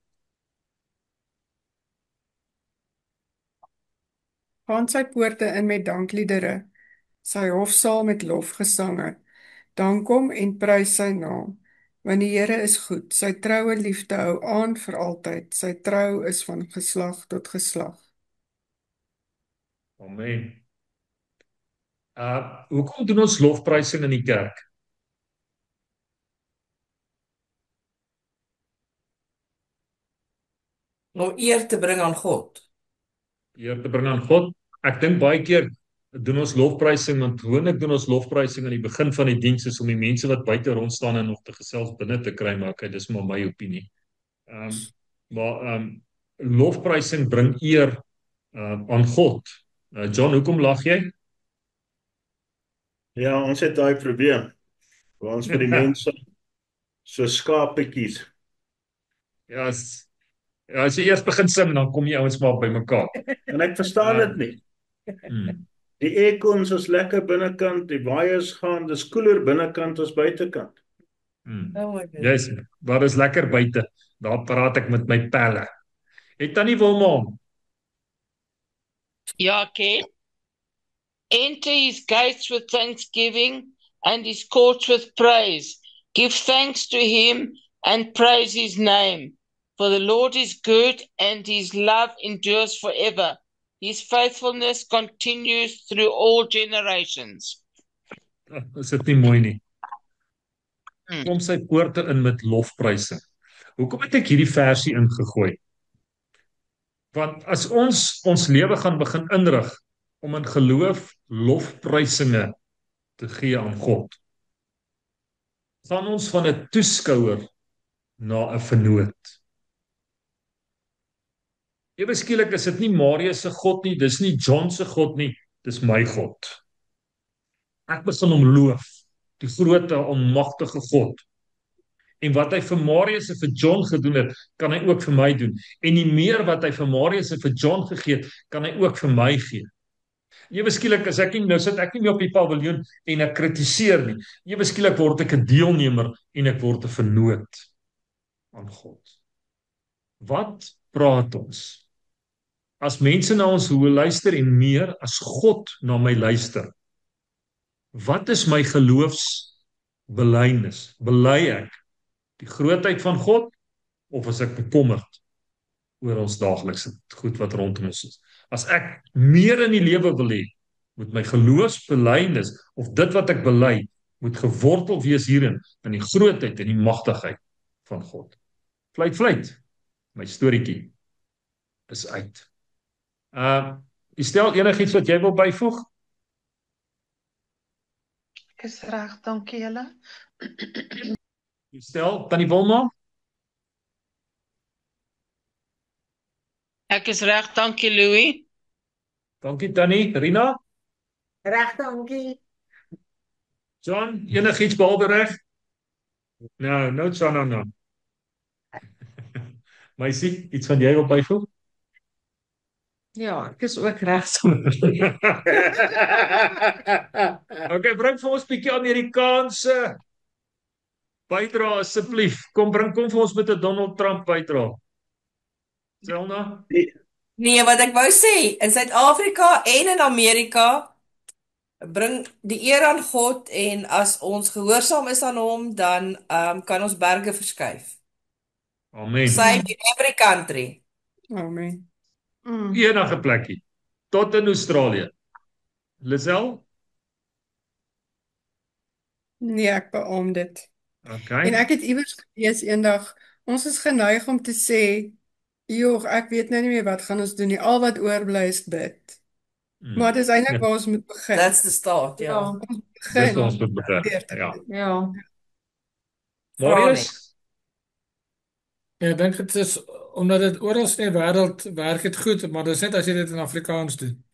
Gaan sy poorte in met dankliedere, sy hofsaal met lofgesange. Dan kom en prys sy naam, want die Here is goed. Sy troue liefde hou aan vir altyd. Sy trou is van geslag tot geslag. Amen. Hoekom doen ons lofprysing in die kerk? Om eer te bring aan God. Eer te bring aan God. Ek dink baie keer doen ons lofprysing, want gewoonlik doen ons lofprysing aan die begin van die diens is om die mense wat buite rond staan en nog te gesels binne te kry, maar okay, dis maar my opinie. Lofprysing bring eer aan God. John, hoekom lag jy? Ja, ons het daai probleem. Waar ons vir die mense so skapetjies. Ja, as jy eers begin sing, dan kom jy ouens maar by mekaar. En ek verstaan dit nie. Hmm. Die aircons is lekker binnekant, die waaiers gaan, dis koeler binnekant as buitekant. Hmm. Oh my goodness. Yes, daar is lekker buite. Daar praat ek met my pelle. Het Tannie Wilma, Ja, Ken. Enter his gates with thanksgiving and his courts with praise. Give thanks to him and praise his name. For the Lord is good and his love endures forever. His faithfulness continues through all generations. is dit nie mooi nie? Hmm. Kom sy poorte in met lofprysing. Hoekom het ek hierdie versie ingegooi? Want as ons lewe gaan begin inrig om in geloof lofprysinge te gee aan God, gaan ons van 'n toeskouer na 'n vernoot. Ewe skielik is dit nie Marius se God nie, dis nie John se God nie, dis my God. Ek begin hom loof, die grootte almagtige God. En wat hy vir Marius en vir John gedoen het, kan hy ook vir my doen. En die meer wat hy vir Marius en vir John gegee het, kan hy ook vir my gee. Ewe skielik as ek nie nou sit ek nie meer op die paviljoen en ek kritiseer nie. Ewe skielik word ek 'n deelnemer en ek word 'n vernoot aan God. Wat praat ons? As mense na ons hoe luister en meer as God na my luister. Wat is my geloofsbelydenis? Bely ek die grootheid van God of is ek bekommerd oor ons daaglikse goed wat rondom ons is? As ek meer in die lewe wil hê, moet my geloofsbelydenis of dit wat ek bely, moet gewortel wees hierin in die grootheid en die magtigheid van God. Fluit, my storieetjie is uit. Stel enigiets wat jy wil byvoeg? Ek is reg, dankie julle. Stel, Tannie Wilma? Ek is reg, dankie Louis. Dankie Tannie. Rina? Reg, dankie. John, enigiets behalwe reg? No, John, no. Meisie, iets van jy wil byvoeg? Ja, ek is ook reg. Okay, bring vir ons 'n bietjie Amerikaanse bydra asseblief. Kom vir ons met 'n Donald Trump bydra. Selna? Nee, wat ek wou sê, in Suid-Afrika en in Amerika bring die eer aan God en as ons gehoorsaam is aan hom, dan kan ons berge verskuif. Amen. Same in every country. Amen. Enige plekkie. Tot in Australië. Lisel? Nee, ek beamoen dit. Okay. En ek het iewers gelees eendag, ons is geneig om te sê, joh, ek weet nou nie meer wat gaan ons doen nie. Al wat oorbly is bid. Maar dis eintlik waar ons moet begin. That's the start, ja. Ons Dis begin waar ons moet begin. deur te Ja. bid. Ja. Marius? Ja, ek dink dit is omdat dit oral in die wêreld werk dit goed, maar dis net as jy dit in Afrikaans doen.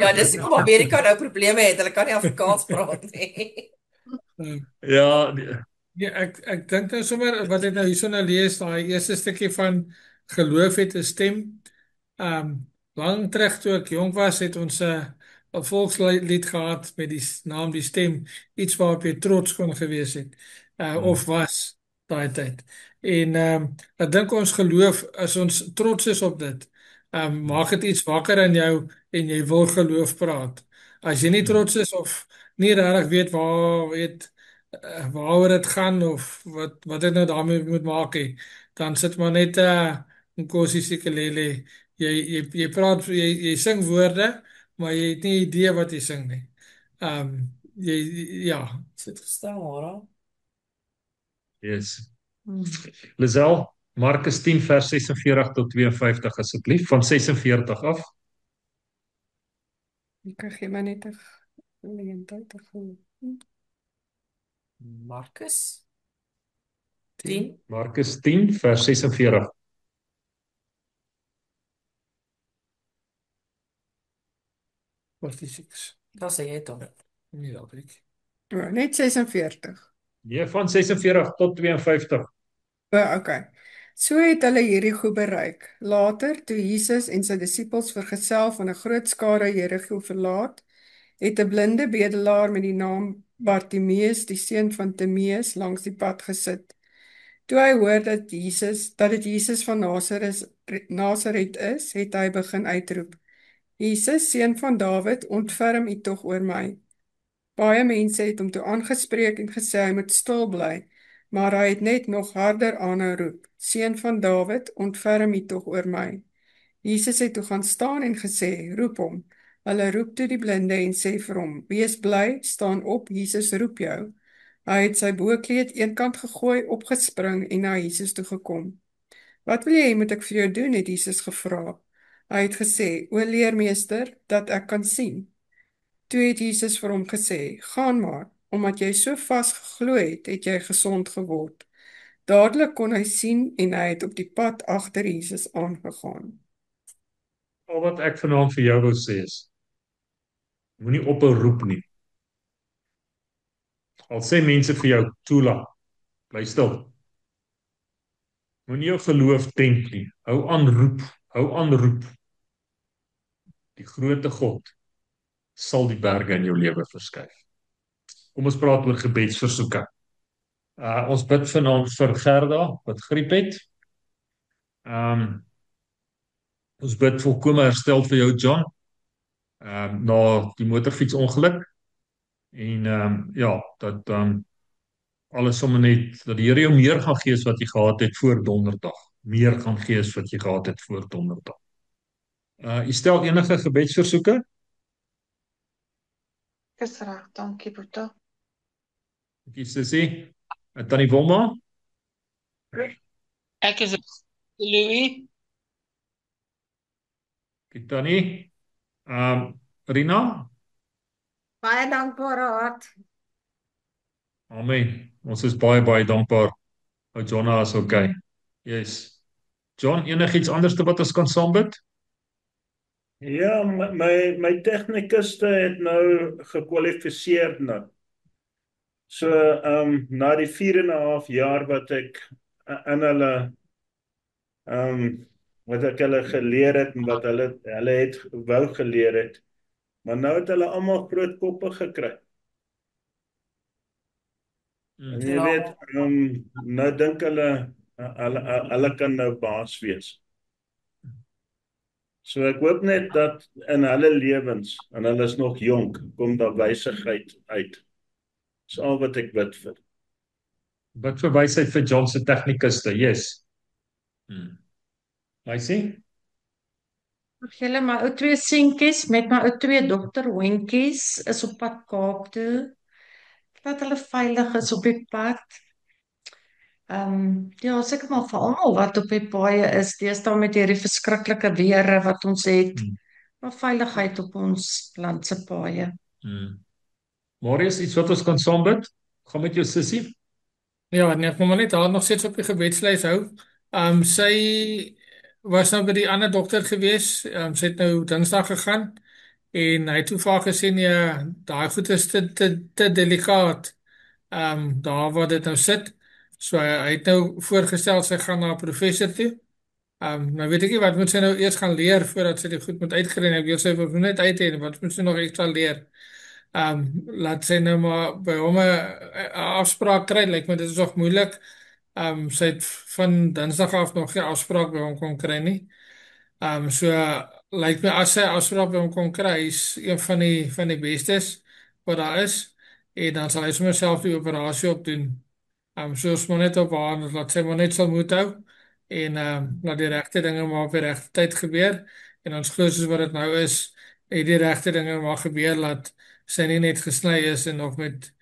Ja, dis hoekom Amerika nou probleme het. Hulle kan nie Afrikaans praat nie. Ja, Ja, ek dink nou sommer wat ek nou hierso nou lees, daai eerste stukkie van geloof het 'n stem. Lang terug toe ek jonk was, het ons 'n volkslied gehad met die naam Die Stem, iets waarop jy trots kon gewees het, of was daai tyd. En ek dink ons geloof, as ons trots is op dit, maak dit iets wakker in jou en jy wil geloof praat. As jy nie trots is of nie regtig weet waaroor dit gaan of wat ek nou daarmee moet maak hê, dan sit maar net Nkosi Sikelele. Jy praat, jy sing woorde, maar jy het nie idee wat jy sing nie. Ja. Sit gestel, Mara. Yes. Lisel, Markus 10 vers 46 tot 52 asseblief, van 46 af. Ek gee my net 'n geleentheid te voel. Markus 10. Markus 10 vers 46. Wat is ek? Daar sê jy tog. Nie dat ek. Ja, net 46. Nee, van 46 tot 52. Okay. So het hulle hierdie goed bereik. Later, toe Jesus en sy disippels vergesel van 'n groot skare Jerigo verlaat, het 'n blinde bedelaar met die naam Bartimeus, die seun van Timeus, langs die pad gesit. Toe hy hoor dat dit Jesus van Nasaret is, het hy begin uitroep: Jesus, seun van Dawid, ontferm U tog oor my. Baie mense het hom toe aangespreek en gesê hy moet stil bly, maar hy het net nog harder aanhou roep: Seun van Dawid, ontferm U tog oor my. Jesus het toe gaan staan en gesê: Roep hom. Hulle roep toe die blinde en sê vir hom: Wees bly, staan op, Jesus roep jou. Hy het sy boekleed eenkant gegooi, opgespring en na Jesus toe gekom. Wat wil jy moet ek vir jou doen, het Jesus gevra. Hy het gesê: O leermeester, dat ek kan sien. Toe het Jesus vir hom gesê: Gaan maar, omdat jy so vas geglo het, het jy gesond geword. Dadelik kon hy sien en hy het op die pad agter Jesus aangegaan. Al wat ek vanaand vir jou wil sê is, moenie ophou roep nie. Al sê mense vir jou, toela, bly stil. Moenie jou geloof temp nie. Hou aan roep, hou aan roep. Die grootte God sal die berge in jou lewe verskuif. Kom ons praat oor gebedsversoeke. Ons bid vanaand vir Gerda wat griep het. Ons bid volkome herstel vir jou John. Na die motorfietsongeluk en ja, dat alles sommer net dat die Here jou meer gaan gee as wat jy gehad het voor Donderdag. Meer gaan gee as wat jy gehad het voor Donderdag. U stel enige gebedsversoeke? Dis reg, dankie Boeta. Dankie Sissie. Tannie Wilma? Ek is Louis. Tannie? Rina? Baie dankbare hart. Amen. Ons is baie dankbaar. Ou Jonna is okay. Yes. John, enigiets anders wat ons kan saam bid? Ja, my tegnikus het nou gekwalifiseer nou. So na die 4,5 jaar wat ek in hulle wat ek hulle geleer het en wat hulle het wou geleer het. Maar nou het hulle almal groot koppe gekry. En jy weet, nou dink hulle kan nou baas wees. So ek hoop net dat in hulle lewens, en hulle is nog jonk, kom daar wysigheid uit. Dis al wat ek bid vir. Bid vir wysheid vir John se tegnikuste. Yes. I see. Julle my ou twee seentjies met my ou twee dogterhondjies is op pad Kaap toe. Dat hulle veilig is op die pad. Ja, seker maar vir almal wat op die paaie is, deesdae met hierdie verskriklike weere wat ons het. Maar veiligheid op ons land se paaie. Marius, iets wat ons kan saam bid? Gaan met jou sussie? Ja, nee, ek moet maar net haar nog steeds op die gebedslys hou. Sy was nou by die ander dokter gewees. Sy het nou Dinsdag gegaan en hy het toe vir haar gesê nee, daai goed is te delikaat. Daar waar dit nou sit. So hy het nou voorgestel sy gaan na 'n professor toe. Nou weet ek nie wat moet sy nou eers gaan leer voordat sy dit goed moet uitkry. Ek wil sy wil net uit hê wat moet sy nog ekstra leer? Laat sy nou maar by hom 'n afspraak kry. Lyk my dit is nog moeilik. Sy het van Dinsdag af nog geen afspraak by hom kon kry nie. So lyk my as sy 'n afspraak by hom kon kry, is een van die bestes wat daar is. En dan sal hy sommer self die operasie opdoen. Soos maar net op haar, laat sy maar net sal moet hou. En laat die regte dinge maar op die regte tyd gebeur. En ons glo soos wat dit nou is, het die regte dinge maar gebeur laat sy nie net gesny is en nog met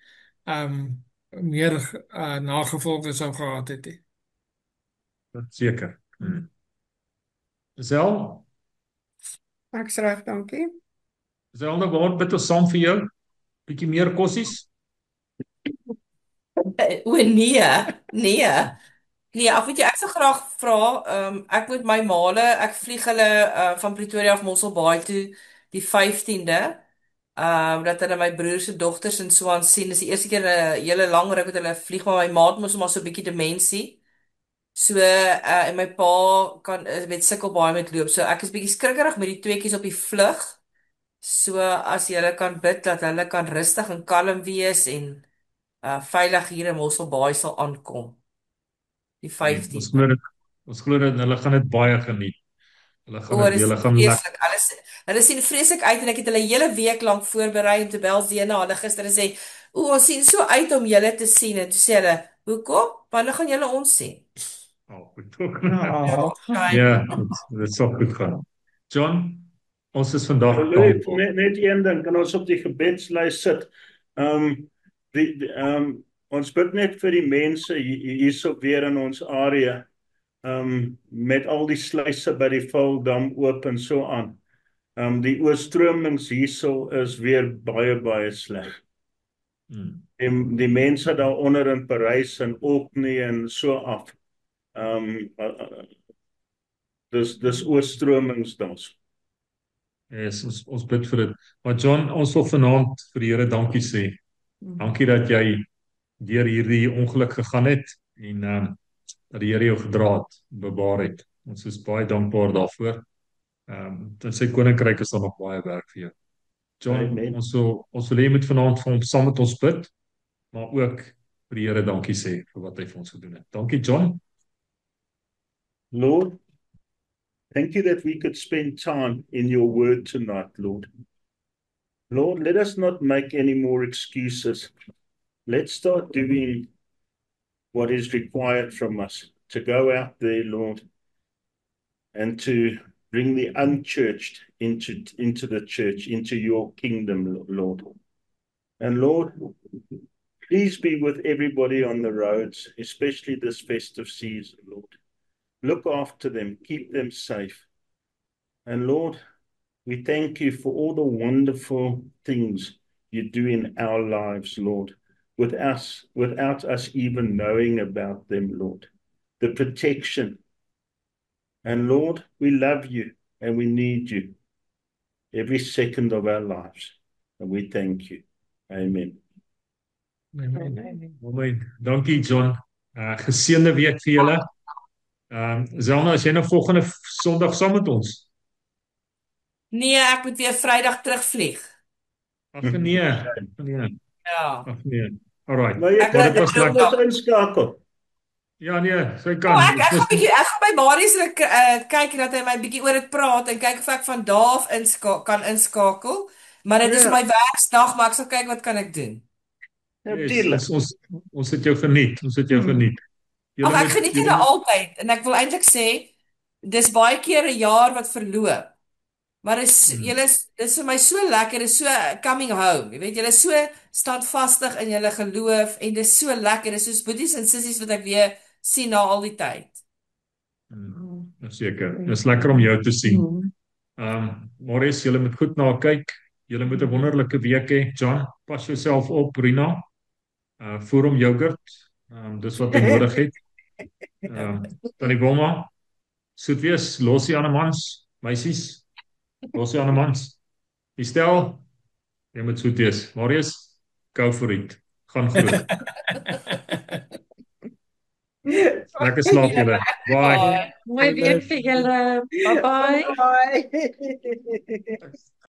meer nagevolge sou gehad het nie. Seker. Zel? Ek's reg, dankie. Zel, nou waar bid ons saam vir jou? Bietjie meer kossies? O nee, nee. Nee, af weet jy, ek sou graag vra, ek met my male, ek vlieg hulle van Pretoria af Mosselbaai toe die 15de. Dat hulle my broer se dogters en so aan sien. Dis die eerste keer 'n hele lang ruk dat hulle vlieg, maar my maat moes maar so 'n bietjie demensie. So en my pa kan met sukkel baie met loop. So ek is bietjie skrikkerig met die tweeetjies op die vlug. So as jy kan bid dat hulle kan rustig en kalm wees en veilig hier in Mossel Baai sal aankom die Nee, ons 15de. glo dit, ons glo dit, hulle gaan dit baie geniet. Hulle gaan O, dit, dit is hulle gaan vreeslik. Hulle sien vreeslik uit en ek het hulle hele week lank voorberei om te bel Zena hulle gister en sê, "O, ons sien so uit om julle te sien." En toe sê hulle, "Hoekom? Want hulle gaan julle ons sien." goed ook. Oh. Ja, dit sal goed gaan. John, ons is vandag Louis, dankbaar. net een ding, kan ons op die gebedslys sit. Ons bid net vir die mense hierso weer in ons area. Met al die sluise by die Valdam oop en so aan. Die oorstromings hierso is weer baie sleg. Die mense daaronder in Parys en Orkney en so af. Dis oorstromings daar. Yes, ons bid vir dit. Maar John, ons wil vanaand vir die Here dankie sê. Dankie dat jy deur hierdie ongeluk gegaan het en dat die Here jou gedra het, bewaar het. Ons is baie dankbaar daarvoor. In sy koninkryk is daar nog baie werk vir jou. John, Amen. ons wil hê jy moet vanaand vir hom saam met ons bid, maar ook vir die Here dankie sê vir wat hy vir ons gedoen het. Dankie John. Lord, thank you that we could spend time in your word tonight, Lord. Lord, let us not make any more excuses. Let's start doing what is required from us to go out there, Lord, and to bring the unchurched into the church, into your kingdom, Lord. And Lord, please be with everybody on the roads, especially this festive season, Lord. Look after them, keep them safe. And Lord, we thank you for all the wonderful things you do in our lives, Lord, without us even knowing about them, Lord. The protection. And Lord, we love you and we need you every second of our lives. And we thank you. Amen. Amen. Dankie John. Geseënde week vir julle. Zelma, as jy nou volgende Sondag saam met ons? Nee, ek moet weer Vrydag terugvlieg. Ag nee. Ja. Ag nee. Alright. Maar jy kan dit nog inskakel. Ja nee, sy kan. Ek gaan by Marius kyk dat hy my bietjie oor dit praat en kyk of ek van daar af kan inskakel. Maar dit is my werksdag, maar ek sal kyk wat kan ek doen. Natuurlik. Ons het jou geniet. Ag, ek geniet dit altyd en ek wil eintlik sê dis baie keer 'n jaar wat verloop. Maar dis vir my so lekker, dis so coming home. Jy weet, julle is so standvastig in julle geloof en dis so lekker. Dis soos boeties en sissies wat ek weer sien na al die tyd. Seker. Dis lekker om jou te sien. Maurice, julle moet goed na kyk. Julle moet 'n wonderlike week hê. John, pas jouself op, Rina. Voer hom yoghurt. Dis wat hy nodig het. Tannie Wilma, soet wees, los die ander mans, meisies. Los die ander mans. Stel, jy moet soet wees. Marius, go for it. Gaan groot. Lekker slaap julle. Bye. Mooi week vir julle. Bye bye. Bye.